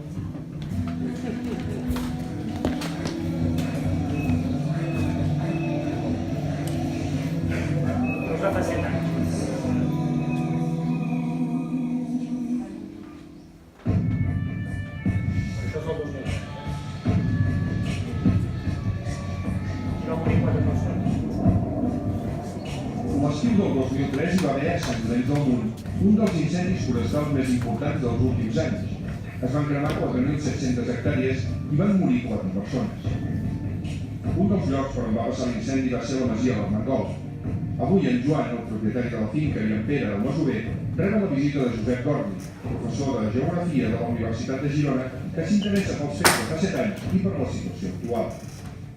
Speaker 3: Us va facilitar. Això és el 2000. I va morir 4 persones.
Speaker 5: L'estiu del 2003 hi va haver a Sant Llorenç del Munt un dels incendis forestals més importants dels últims anys. Es van cremar 4.700 hectàrees i van morir 4 persones. Un dels llocs per on va passar l'incendi va ser la masia del Mangol. Avui en Joan, el propietari de la finca, i en Pere, el masover, reben la visita de Josep Gordi, professor de Geografia de la Universitat de Girona, que s'interessa pels fets de fa 7 anys i per la situació actual.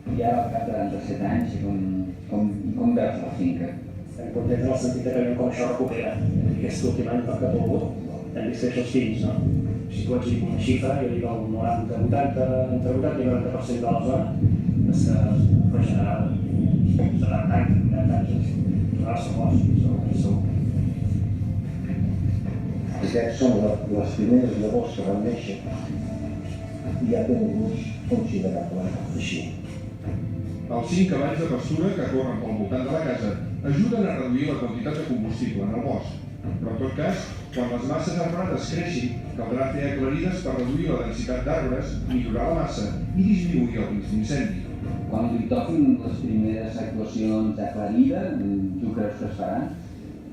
Speaker 6: I ara, al cap de 7 anys, com veus la finca?
Speaker 3: Estem contents en el sentit que veiem com això recupera. Aquest últim any pel que ha volgut, hem vist créixer els fills, no? Si tu ets dir una xifra, jo dic el 90, entre 80 i 90% de la zona està regenerada. 70 anys, ara són morts, segur.
Speaker 7: Aquests són les primeres llavors que van néixer i ja tenen uns considerables així.
Speaker 5: Els 5 cavalls de pastura que corren pel voltant de la casa ajuden a reduir la quantitat de combustible en el bosc. Però en tot cas, quan les masses arbrades creixin, caldrà fer aclarides per reduir la densitat d'arbres, millorar la massa i disminuir el risc d'incendi.
Speaker 6: Quan li toquin les primeres actuacions aclarides, tu creus que es faran?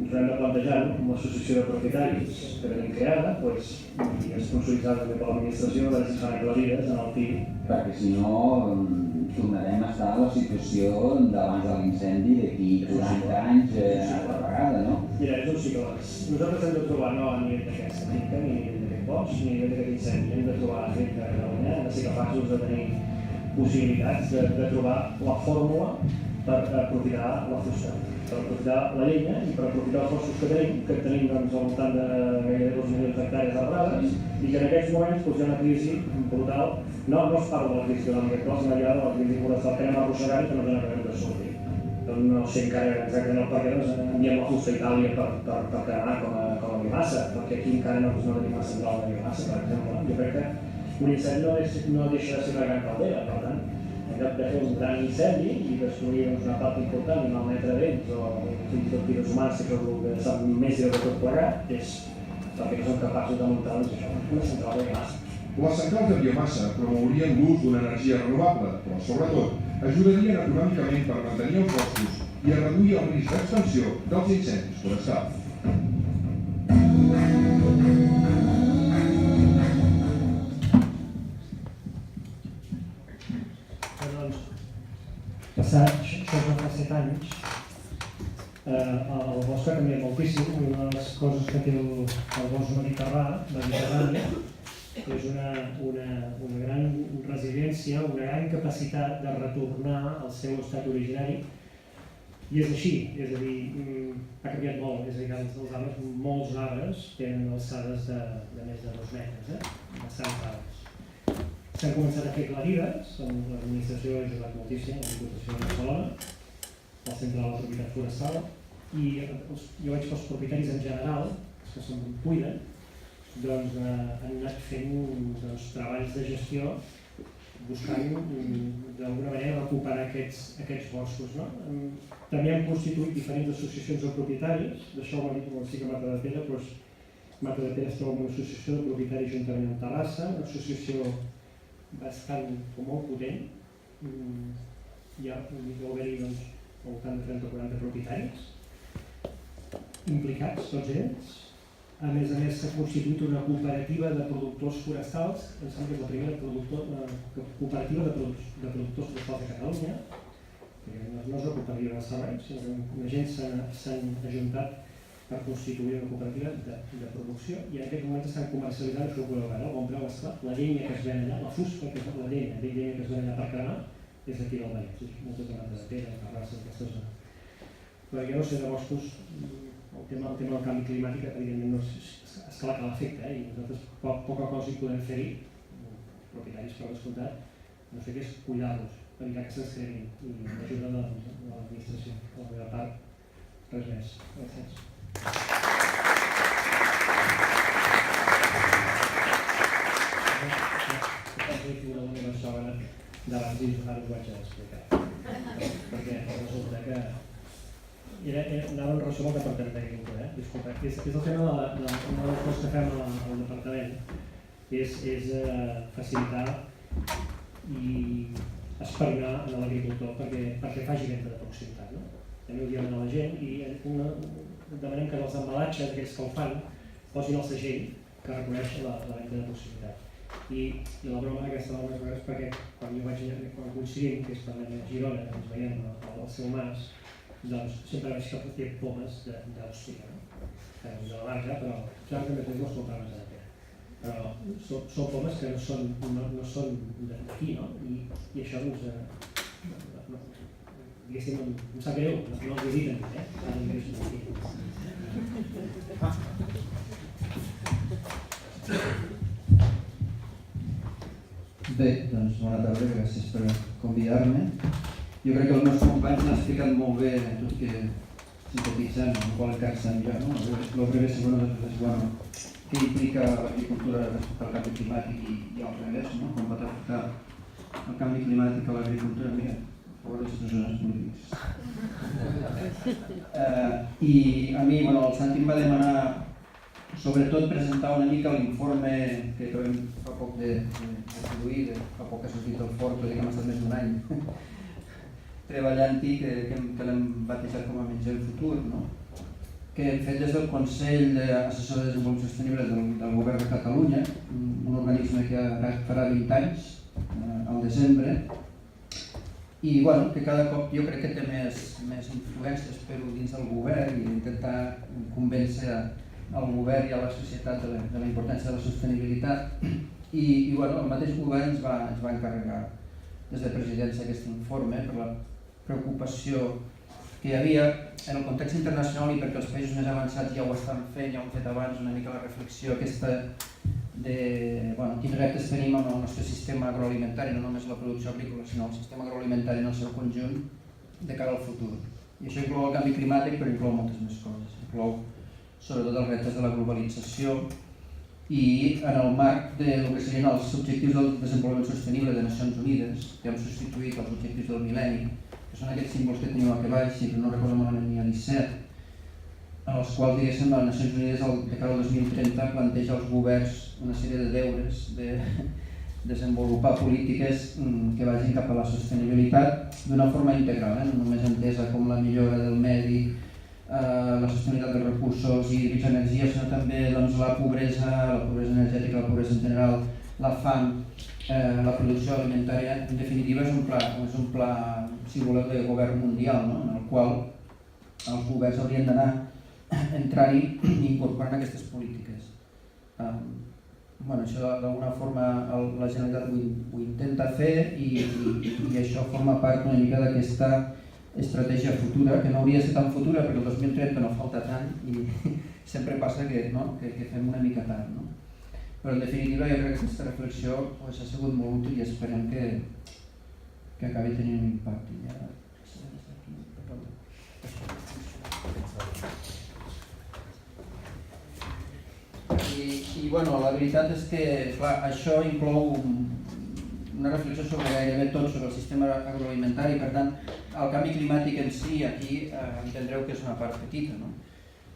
Speaker 3: Ens hem de plantejar amb l'associació de propietaris que tenim creada i esponsoritzada també per l'administració de les fan aclarides en el PIB.
Speaker 6: Perquè si no, tornarem a estar a la situació d'abans de l'incendi d'aquí 40 anys a la vegada, no?
Speaker 3: Mira, és un cicle. Nosaltres hem de trobar, no a nivell d'aquesta finca, ni a nivell d'aquest bosc, ni a nivell d'aquest incendi. Hem de trobar a gent de Catalunya, hem de ser capaços de tenir possibilitats de trobar la fórmula per aprofitar la fusta, per aprofitar la llenya i per aprofitar els boscos que tenim doncs, al voltant de gairebé 2 milions d'hectàrees arbrades i que en aquests moments hi ha una crisi brutal. No es parla de la crisi econòmica actual, sinó ja de la crisi forestal que anem arrossegant i que no ens acabem de sortir. Doncs no sé encara exactament per què enviem la fusta a Itàlia per cremar com a biomassa, perquè aquí encara no tenim una central de biomassa, per exemple. Jo crec que un incendi no deixa de ser una gran caldera, per tant, en lloc de fer un gran incendi i destruir una part important i malmetre béns o fins i tot vides humanes, que és el que sap més greu de tot plegat, és perquè no som capaços de muntar una central de biomassa.
Speaker 5: Les centrals de biomassa promourien l'ús d'una energia renovable, però sobretot ajudarien econòmicament per mantenir els boscos i a reduir el risc d'expansió dels incendis forestals.
Speaker 3: Això ja fa 7 anys, el bosc ha canviat moltíssim. Una de les coses que té el bosc mediterrani és una gran resiliència, una gran capacitat de retornar al seu estat originari. I és així, és a dir, ha canviat molt, és a dir, els arbres, molts arbres tenen alçades de més de 2 metres, bastants arbres. S'han començat a fer clarides, l'administració ha ajudat moltíssim, la Diputació de Barcelona, el Centre de la Propietat Forestal, i jo veig que els propietaris en general, que se'n cuiden, doncs han anat fent treballs de gestió buscant d'alguna manera recuperar aquests boscos. També han constituït diferents associacions de propietaris, d'això ho ha dit sí que Matadepera, doncs Matadepera es troba en una associació de propietaris juntament amb Terrassa, una associació bastant molt potent. Hi ha haver-hi al voltant de 30 o 40 propietaris implicats, tots ells. A més, s'ha constituït una cooperativa de productors forestals, em sembla que és la primera cooperativa de productors forestals de Catalunya, que no és una cooperativa de serveis, sinó que la gent s'han ajuntat per constituir una cooperativa de producció i en aquest moment estan comercialitzant, això ho podeu veure, el bon preu és clar, la llenya que es ven allà, la fusta, que és la llenya que es ven allà per cremar, és d'aquí del Vallès, moltes de Matadepera, Terrassa, aquesta zona. Però jo no sé de boscos, el tema del canvi climàtic, evidentment, és clar que l'afecta, i nosaltres poca cosa hi podem fer-hi, propietaris per descomptat, no sé què és collar-los, evitar que se'ns creguin i l'ajuda de l'administració. A la meva part, res més. Gràcies. D'abans i ara us vaig explicar, perquè resulta que anava en resum al Departament d'Agricultura. Disculpa, és el tema una de les coses que fem al Departament és facilitar i esperonar a l'agricultor perquè faci venda de proximitat. També ho diem a la gent i demanem que els embalatges, aquells que ho fan, posin el segell que reconeix la venda de proximitat. I la broma aquesta de les vegades perquè quan coincidim, que és parlem a Girona, que ens veiem al seu mas, doncs sempre veig que té pomes d'Àustria, de la marca, però ja també tenim les compraves de la pera. Però són pomes que no són d'aquí, no? I això doncs, diguéssim, em sap greu, no els ho dic a mi,
Speaker 8: Bé, doncs bona tarda, gràcies per convidar-me. Jo crec que els meus companys han explicat molt bé, tot que sintetitzant en qual encaixen ja, no? Lo breve seguro és bueno, què implica l'agricultura respecte al canvi climàtic i al revés, no? Com pot afectar el canvi climàtic a l'agricultura, mira, a favor dels persones polítics. I a mi, bueno, el Santi em va demanar sobretot presentar una mica l'informe que trobem fa poc de produir, fa poc que ha sortit el fort, que hem estat més d'un any treballant-hi, que l'hem batejat com a Mengem Futur, no? Que hem fet des del Consell Assessor de Desenvolupament Sostenible del Govern de Catalunya, un organisme que farà 20 anys, al desembre, i bueno, que cada cop jo crec que té més influència, espero, dins del govern i intentar convèncer al govern i a la societat de la importància de la sostenibilitat. I bueno, el mateix govern ens va encarregar des de presidència aquest informe per la preocupació que hi havia en el context internacional i perquè els països més avançats ja ho estan fent, ja ho han fet abans, una mica la reflexió aquesta de quins reptes tenim en el nostre sistema agroalimentari, no només la producció agrícola, sinó el sistema agroalimentari en el seu conjunt de cara al futur. I això inclou el canvi climàtic, però inclou moltes més coses. Inclou sobretot els reptes de la globalització i en el marc del que serien els objectius del desenvolupament sostenible de Nacions Unides, que hem substituït els objectius del mil·lenni, que són aquests símbols que teniu aquí baix, si no recordo malament n'hi ha 17, en els quals, diguéssim, les Nacions Unides de cara al 2030 planteja als governs una sèrie de deures de desenvolupar polítiques que vagin cap a la sostenibilitat d'una forma integral, no només entesa com la millora del medi, la sostenibilitat dels recursos hídrics, energia, sinó també la pobresa energètica, la pobresa en general, la fam, la producció alimentària. En definitiva, és un pla, si voleu, de govern mundial, en el qual els governs haurien d'anar entrant-hi i incorporant aquestes polítiques. Això d'alguna forma la Generalitat ho intenta fer i això forma part una mica d'aquesta estratègia futura, que no hauria de ser tan futura perquè el 2030 no falta tant i sempre passa que fem una mica tard. Però en definitiva jo crec que aquesta reflexió ha sigut molt útil i esperem que acabi tenint un impacte. I la veritat és que això inclou una reflexió sobre gairebé tot sobre el sistema agroalimentari, per tant, el canvi climàtic en si aquí entendreu que és una part petita.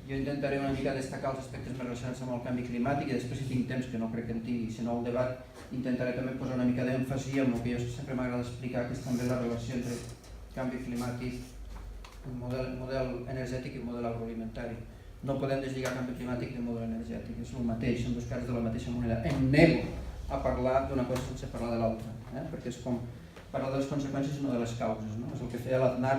Speaker 8: Jo intentaré una mica destacar els aspectes més relacionats amb el canvi climàtic i després, si tinc temps, que no crec que en tingui, sinó el debat, intentaré també posar una mica d'èmfasi en el que jo sempre m'agrada explicar, que és també la relació entre canvi climàtic, model energètic i model agroalimentari. No podem deslligar canvi climàtic del model energètic, és el mateix, són dos cares de la mateixa moneda. Em nego a parlar d'una cosa sense parlar de l'altra, perquè és com parlar de les conseqüències i no de les causes. És el que feia l'Aznar,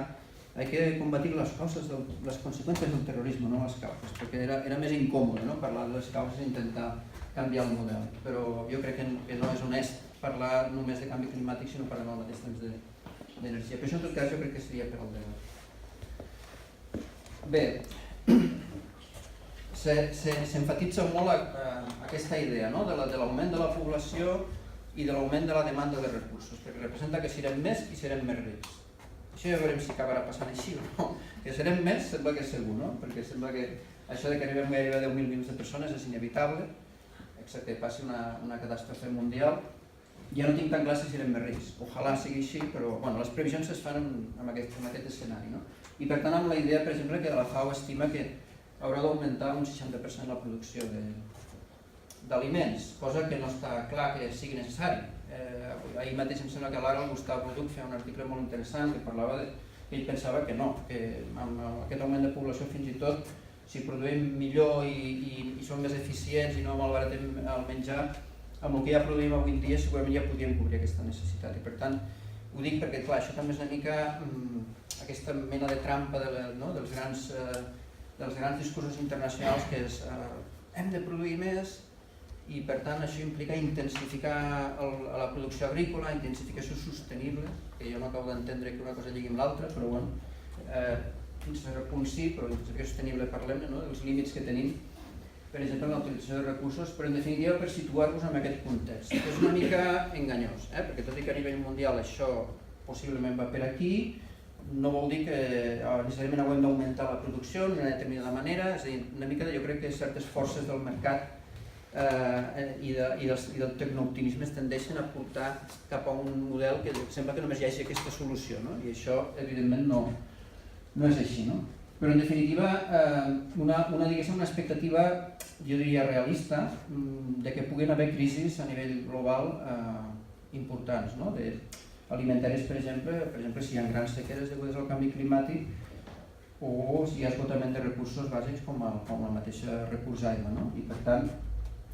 Speaker 8: hay que combatir las consecuencias del terrorismo, no les causes, perquè era més incòmode parlar de les causes i intentar canviar el model. Però jo crec que no és honest parlar només de canvi climàtic, sinó parlar al mateix temps d'energia. Però això en tot cas jo crec que seria per al debat. Bé, s'enfatitza molt aquesta idea de l'augment de la població i de l'augment de la demanda de recursos, perquè representa que serem més i serem més rics. Això ja veurem si acabarà passant així o no. Que serem més sembla que és segur, no? Perquè sembla que això de que arribem gairebé a 10.000 milions de persones és inevitable, excepte que passi una catàstrofe mundial. Ja no tinc tan clar si serem més rics. Ojalà sigui així, però bueno, les previsions es fan en aquest escenari, no? I per tant amb la idea, per exemple, que la FAO estima que haurà d'augmentar un 60% la producció d'aliments, cosa que no està clar que sigui necessari. Ahir mateix em sembla que l'ara el Gustavo Duc feia un article molt interessant que parlava que ell pensava que no, que amb aquest augment de població fins i tot si produïm millor i som més eficients i no malbaratem el menjar, amb el que ja produïm avui en dia segurament ja podríem cobrir aquesta necessitat. I per tant, ho dic perquè clar, això també és una mica aquesta mena de trampa dels grans discursos internacionals que és hem de produir més i per tant això implica intensificar la producció agrícola, intensificació sostenible, que jo no acabo d'entendre que una cosa lligui amb l'altra, però bueno, fins a cert punt sí, però intensificació sostenible parlem dels límits que tenim, per exemple en la utilització de recursos, però en definitiva per situar-vos en aquest context, que és una mica enganyós, perquè tot i que a nivell mundial això possiblement va per aquí, no vol dir que necessàriament haguem d'augmentar la producció d'una determinada manera, és a dir, una mica jo crec que certes forces del mercat i del tecnooptimisme es tendeixen a portar cap a un model que sembla que només hi hagi aquesta solució, no? I això evidentment no és així, no? Però en definitiva una expectativa, jo diria realista, de que puguin haver crisis a nivell global importants, no? Alimentàries, per exemple, si hi ha grans sequeres degudes al canvi climàtic o si hi ha esgotament de recursos bàsics com la mateixa recurs aigua, no? I per tant,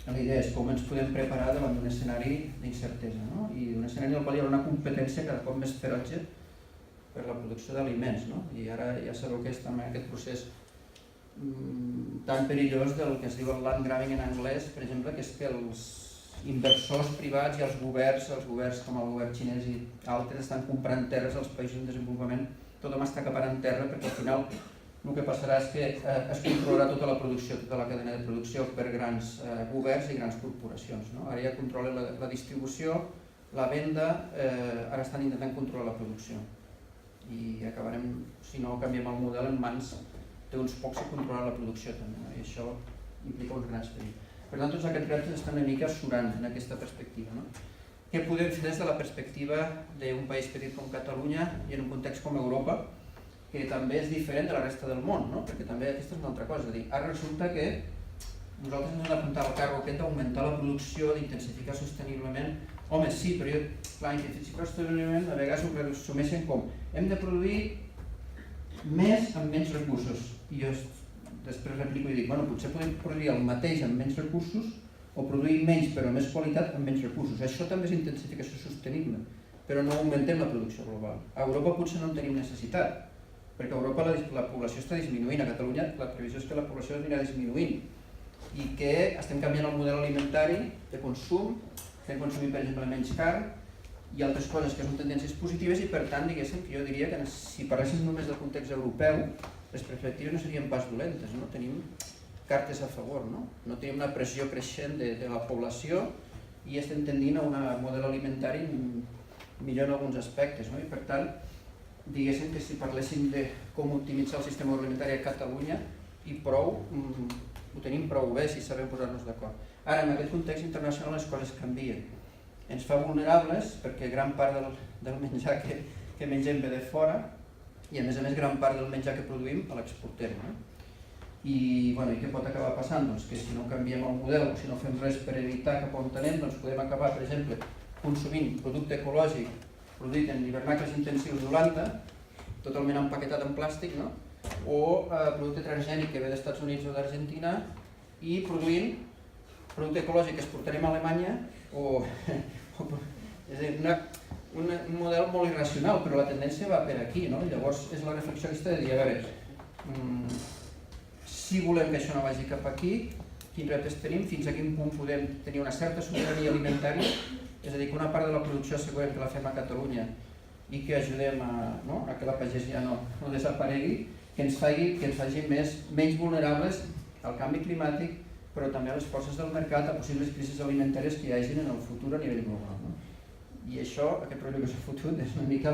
Speaker 8: la idea és com ens podem preparar davant d'un escenari d'incertesa, no? I un escenari en el qual hi haurà una competència cada cop més ferotge per la producció d'aliments, no? I ara ja sabeu que estem en aquest procés tan perillós del que es diu el land grabbing en anglès, per exemple, que és que els inversors privats i els governs com el govern xinès i altres estan comprant terres als països en desenvolupament, tothom està acaparant terra perquè al final el que passarà és que es controlarà tota la producció, tota la cadena de producció per grans governs i grans corporacions, no? Ara ja controlen la distribució, la venda, ara estan intentant controlar la producció i acabarem, si no canviem el model, en mans d'uns pocs que controlen la producció també, no? I això implica uns grans perills. Per tant, tots aquests reptes estan una mica surant en aquesta perspectiva, no? Què podem fer des de la perspectiva d'un país petit com Catalunya i en un context com Europa, que també és diferent de la resta del món, no? Perquè també aquesta és una altra cosa, és a dir, ara resulta que nosaltres ens hem d'apuntar al carro aquest d'augmentar la producció, d'intensificar sosteniblement. Home, sí, però clar, intensificar sosteniblement a vegades ho resumeixen com hem de produir més amb menys recursos. I jo després replico i dic, bueno, potser podem produir el mateix amb menys recursos o produir menys però amb més qualitat amb menys recursos. Això també és intensificació sostenible, però no augmentem la producció global. A Europa potser no en tenim necessitat, perquè a Europa la població està disminuint, a Catalunya la previsió és que la població anirà disminuint i que estem canviant el model alimentari de consum, fent consumir per exemple menys carn i altres coses que són tendències positives i per tant diguéssim que jo diria que si parléssim només del context europeu les perspectives no serien pas dolentes, no? Tenim cartes a favor, no? No tenim una pressió creixent de la població i estem tendint a un model alimentari millor en alguns aspectes, no? I per tant diguéssim que si parléssim de com optimitzar el sistema alimentari a Catalunya i prou, ho tenim prou bé si sabem posar-nos d'acord. Ara, en aquest context internacional les coses canvien. Ens fa vulnerables perquè gran part del menjar que mengem ve de fora i a més gran part del menjar que produïm l'exportem, no? I què pot acabar passant? Doncs que si no canviem el model o si no fem res per evitar cap on anem, doncs podem acabar, per exemple, consumint producte ecològic produït en hivernacles intensius d'Holanda, totalment empaquetat en plàstic, no? O producte transgènic que ve dels Estats Units o d'Argentina i produint producte ecològic que exportarem a Alemanya és a dir, un model molt irracional, però la tendència va per aquí, no? Llavors és la reflexió aquesta de dir, a veure, si volem que això no vagi cap aquí, quins reptes tenim, fins a quin punt podem tenir una certa sobirania alimentària, és a dir, que una part de la producció assegurem que la fem a Catalunya i que ajudem a que la pagesia no desaparegui, que ens faci menys vulnerables al canvi climàtic, però també a les forces del mercat, a possibles crisis alimentàries que hi hagin en el futur a nivell global. I això, aquest rotllo que s'ha fotut, és una mica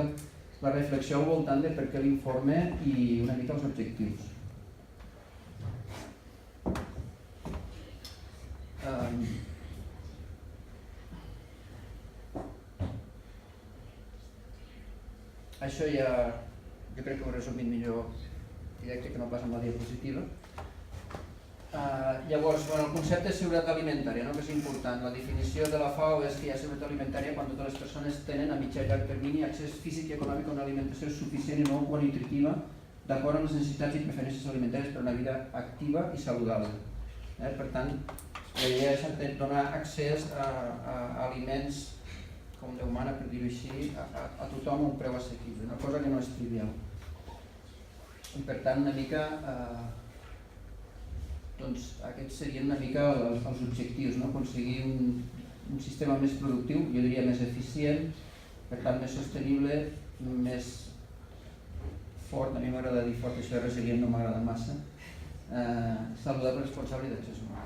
Speaker 8: la reflexió al voltant de per què l'informe i una mica els objectius. Això ja, jo crec que ho he resumit millor directe que no pas amb la diapositiva. Llavors, el concepte de seguretat alimentària, que és important. La definició de la FAO és que hi ha seguretat alimentària quan totes les persones tenen a mitjà i llarg termini accés físic i econòmic a una alimentació suficient i no nutritiva d'acord amb les necessitats i preferències alimentàries per a una vida activa i saludable. Per tant, la idea és donar accés a aliments com Déu mana, per dir-ho així, a tothom a un preu assequible, una cosa que no és trivial. I per tant, una mica, doncs, aquests serien una mica els objectius, aconseguir un sistema més productiu, jo diria més eficient, per tant més sostenible, més fort, a mi m'agrada dir fort, això de resilient no m'agrada massa, saludable, responsable i d'accés humà.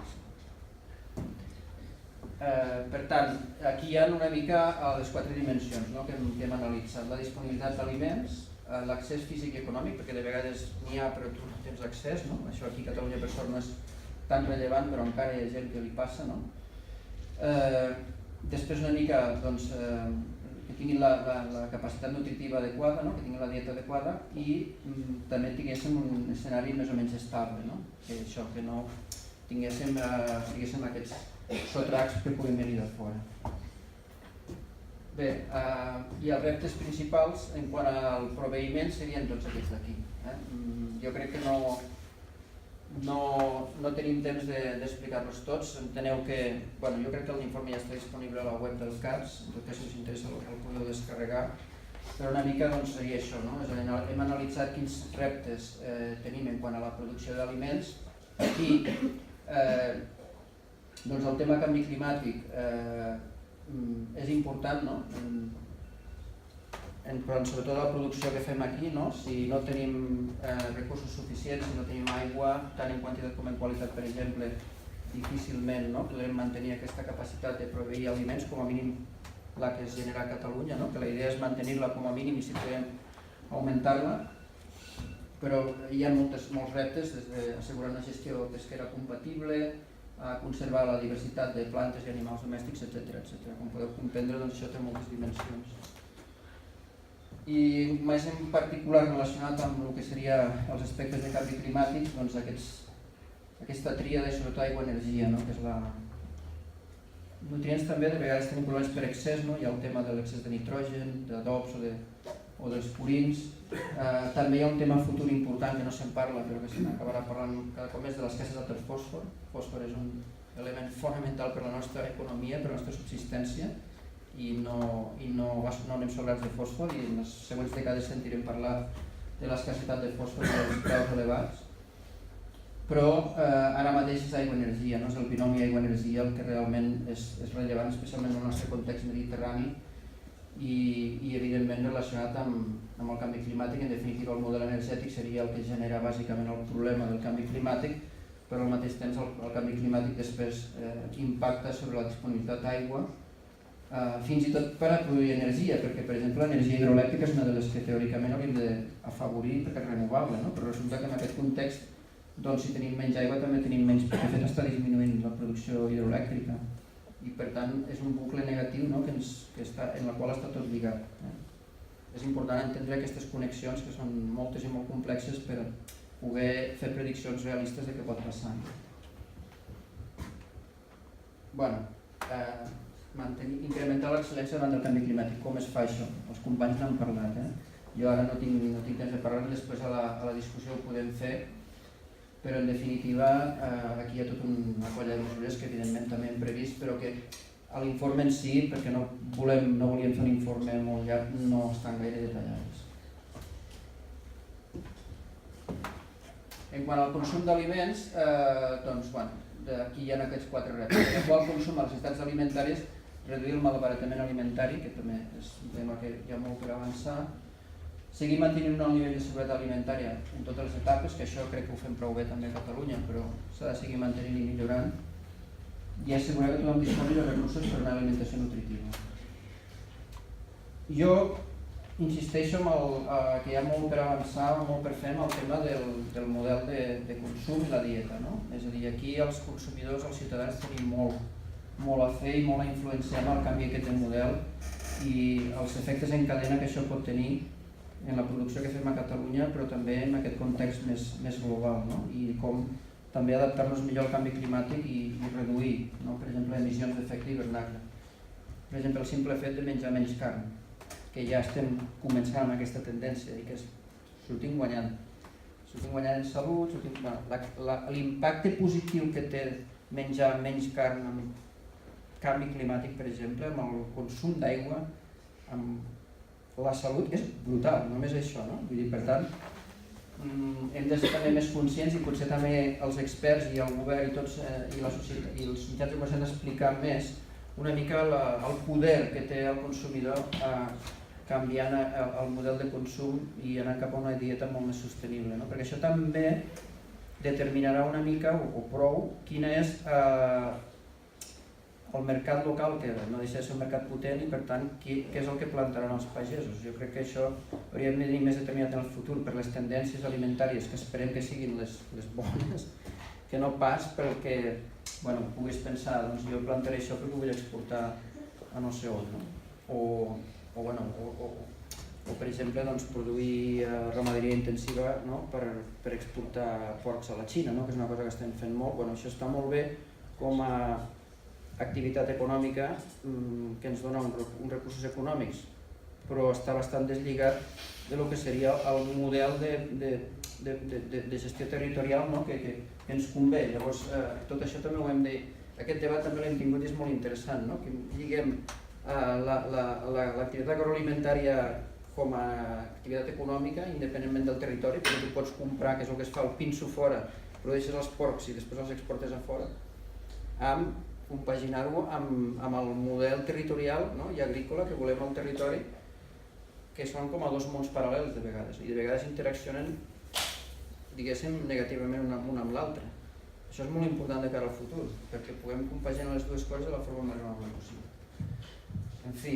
Speaker 8: Per tant, aquí hi ha una mica les 4 dimensions que hem analitzat. La disponibilitat d'aliments, l'accés físic i econòmic, perquè de vegades n'hi ha però tu no tens accés, això aquí a Catalunya per sort no és tan rellevant però encara hi ha gent que li passa. Després una mica que tinguin la capacitat nutritiva adequada, que tinguin la dieta adequada i també tinguéssim un escenari més o menys estable, que no tinguéssim aquests sotracs que puguin venir de fora. Bé, i els reptes principals en quant al proveïment serien tots aquests d'aquí. Jo crec que no tenim temps d'explicar-los tots. Enteneu que, jo crec que l'informe ja està disponible a la web del CARS, en tot cas si us interessa el podeu descarregar, però una mica seria això, hem analitzat quins reptes tenim en quant a la producció d'aliments. Aquí el tema canvi climàtic és important, però sobretot la producció que fem aquí, si no tenim recursos suficients, si no tenim aigua, tant en quantitat com en qualitat, per exemple, difícilment podrem mantenir aquesta capacitat de proveir aliments, com a mínim la que es genera a Catalunya, que la idea és mantenir-la com a mínim i si podem augmentar-la, però hi ha molts reptes, des d'assegurar una gestió pesquera compatible, a conservar la diversitat de plantes i animals domèstics, etc. Com podeu comprendre, això té moltes dimensions. I més en particular relacionat amb el que serien els aspectes de canvi climàtic, aquesta tríada de sobretot aigua-energia, que és la... Nutrients també, de vegades tenim problemes per excés, hi ha el tema de l'excés de nitrogen, d'adobs o dels purins. També hi ha un tema futur important que no se'n parla, però que se n'acabarà parlant cada cop més, de l'escassetat del fòsfor. El fòsfor és un element fonamental per a la nostra economia, per a la nostra subsistència, i no anem sobrats de fòsfor, i en les següents dècades sentirem parlar de l'escassetat de fòsfor i dels preus elevats. Però ara mateix és aigua-energia, és el binomi aigua-energia el que realment és rellevant, especialment en el nostre context mediterrani, i evidentment relacionat amb el canvi climàtic. En definitiva, el model energètic seria el que genera bàsicament el problema del canvi climàtic, però al mateix temps el canvi climàtic després impacta sobre la disponibilitat d'aigua, fins i tot per a produir energia, perquè per exemple l'energia hidroelèctrica és una de les que teòricament hauríem d'afavorir perquè és renovable, però resulta que en aquest context si tenim menys aigua també tenim menys, perquè de fet està disminuint la producció hidroelèctrica. I per tant és un bucle negatiu en la qual està tot lligat. És important entendre aquestes connexions que són moltes i molt complexes per poder fer prediccions realistes de què pot passar. Incrementar l'excel·lència davant del canvi climàtic. Com es fa això? Els companys n'han parlat. Jo ara no tinc temps de parlar, després a la discussió ho podem fer, però en definitiva aquí hi ha tota una colla de mesures que evidentment també hem previst, però que a l'informe en si, perquè no volíem fer un informe molt llarg, no estan gaire detallades. En quant al consum d'aliments, aquí hi ha aquests 4 reptes. En quant al consum a les necessitats alimentàries, reduir el malbaratament alimentari, que també és un tema que hi ha molt per avançar, seguir mantenint un alt nivell de seguretat alimentària en totes les etapes, que això crec que ho fem prou bé també a Catalunya, però s'ha de seguir mantenint i millorant, i assegurar que tothom disposi de recursos per a una alimentació nutritiva. Jo insisteixo que hi ha molt per avançar, molt per fer amb el tema del model de consum i la dieta, no? És a dir, aquí els consumidors, els ciutadans tenim molt a fer i molt a influenciar en el canvi aquest de model i els efectes en cadena que això pot tenir en la producció que fem a Catalunya, però també en aquest context més global, no? I com també adaptar-nos millor al canvi climàtic i reduir, no? Per exemple, emissions d'efecte hivernacle. Per exemple, el simple fet de menjar menys carn, que ja estem començant amb aquesta tendència i que sortim guanyant. Sortim guanyant en salut, l'impacte positiu que té menjar menys carn amb canvi climàtic, per exemple, amb el consum d'aigua, amb la salut, és brutal, només això, no? Vull dir, per tant, hem de ser també més conscients i potser també els experts i el govern i tots i la societat i els mitjans de comunicació han d'explicar més una mica el poder que té el consumidor canviant el model de consum i anant cap a una dieta molt més sostenible, no? Perquè això també determinarà una mica o prou quin és el mercat local, que no deixa de ser un mercat potent i per tant què és el que plantaran els pagesos. Jo crec que això hauríem de tenir més determinat en el futur per les tendències alimentàries que esperem que siguin les bones, que no pas pel que puguis pensar, doncs jo plantaré això perquè ho vull exportar a no sé on, no? O per exemple produir ramaderia intensiva, no? per exportar porcs a la Xina, no? Que és una cosa que estem fent molt. Això està molt bé com a activitat econòmica que ens dona uns recursos econòmics, però està bastant deslligat de lo que seria el model de gestió territorial, no? que ens convé. Llavors, tot això també ho hem de... Aquest debat també l'hem tingut i és molt interessant, no? Que lliguem l'activitat agroalimentària com a activitat econòmica, independentment del territori, perquè tu pots comprar, que és el que es fa, el pinso fora, però deixes els porcs i després els exportes a fora, amb compaginar-ho amb el model territorial, no? I agrícola que volem al territori, que són com a dos mons paral·lels de vegades, i de vegades interaccionen, diguéssim, negativament un amb l'altre. Això és molt important de cara al futur, perquè puguem compaginar les dues coses de la forma més renovable possible. En fi,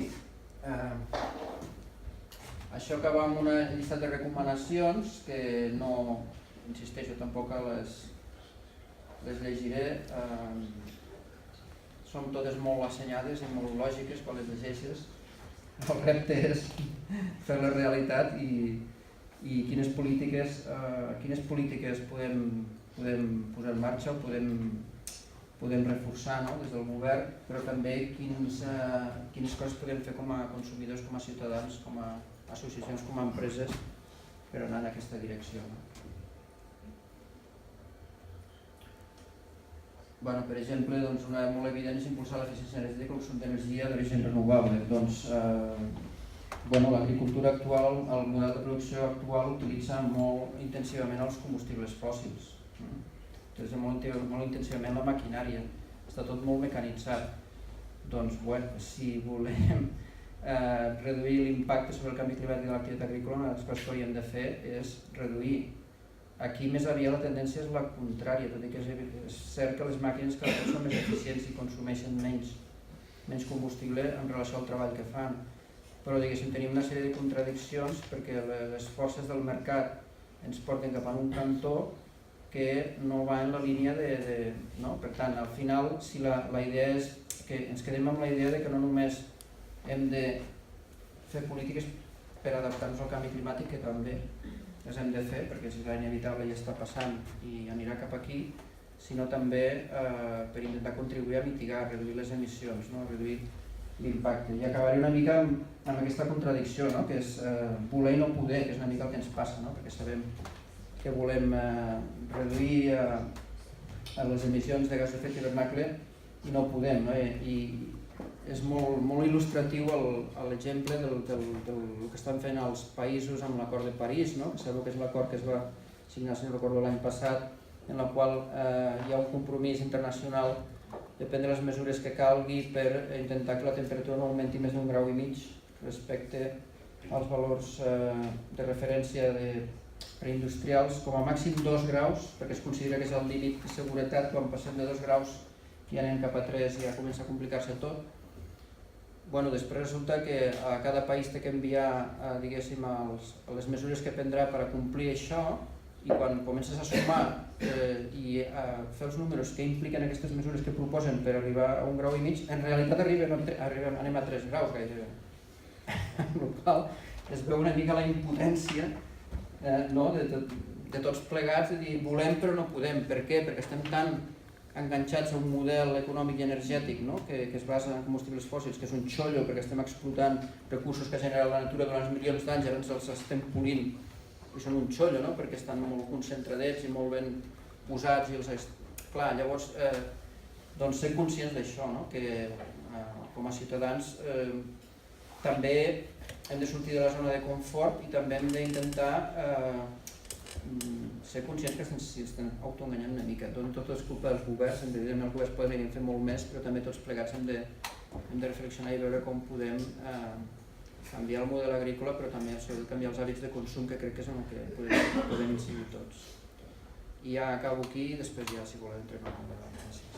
Speaker 8: això acaba amb una llista de recomanacions que no, insisteixo, tampoc les llegiré. Són totes molt assenyades i molt lògiques quan les llegeixes. El repte és fer la realitat i quines polítiques podem posar en marxa o podem reforçar, no? Des del govern, però també quines coses podem fer com a consumidors, com a ciutadans, com a associacions, com a empreses per anar en aquesta direcció. Per exemple, una molt evident és impulsar l'eficiència energètica i el consum d'energia d'origen renovable. L'agricultura actual, el model de producció actual utilitza molt intensivament els combustibles fòssils. Utilitza molt intensivament la maquinària, està tot molt mecanitzat. Si volem reduir l'impacte sobre el canvi climàtic de l'activitat agrícola, una de les coses que hauríem de fer és reduir. Aquí més aviat la tendència és la contrària, tot i que és cert que les màquines cada cop són més eficients i consumeixen menys combustible en relació al treball que fan. Però tenim una sèrie de contradiccions perquè les forces del mercat ens porten cap a un cantó que no va en la línia de... Per tant, al final, si la idea és que ens quedem amb la idea de que no només hem de fer polítiques per adaptar-nos al canvi climàtic, que també les hem de fer, perquè si és inevitable ja està passant i anirà cap aquí, sinó també per intentar contribuir a mitigar, a reduir les emissions, no? A reduir l'impacte. I acabaré una mica amb aquesta contradicció, no? Que és voler i no poder, que és una mica el que ens passa, no? Perquè sabem que volem reduir les emissions de gas d'efecte hivernacle i no podem, no? I és molt il·lustratiu l'exemple del que estan fent els països amb l'acord de París, no? Sabeu que és l'acord que es va signar, si no recordo, l'any passat, en el qual hi ha un compromís internacional de prendre les mesures que calgui per intentar que la temperatura no augmenti més d'1,5 graus respecte als valors de referència preindustrials, com a màxim 2 graus, perquè es considera que és el límit de seguretat. Quan passem de 2 graus ja anem cap a 3 i ja comença a complicar-se tot. bueno, després resulta que cada país té que enviar, diguéssim, les mesures que prendrà per a complir això, i quan comences a sumar i a fer els números que impliquen aquestes mesures que proposen per arribar a 1,5 graus, en realitat anem a 3 graus gairebé. Amb la qual cosa es veu una mica la impotència de tots plegats de dir volem però no podem. Per què? Perquè estem tan enganxats a un model econòmic i energètic que es basa en combustibles fòssils, que és un xollo perquè estem explotant recursos que ha generat la natura durant milions d'anys, ara ens els estem polint i són un xollo, perquè estan molt concentradets i molt ben posats. Clar, llavors, ser conscients d'això, que com a ciutadans també hem de sortir de la zona de confort i també hem d'intentar ser conscients que estem autoenganyant una mica. Tot és culpa dels governs, evidentment els governs poden fer molt més, però també tots plegats hem de reflexionar i veure com podem canviar el model agrícola, però també canviar els hàbits de consum, que crec que és en el que podem incidir tots. I ja acabo aquí i després ja, si voleu, entrem en el debat. Gràcies.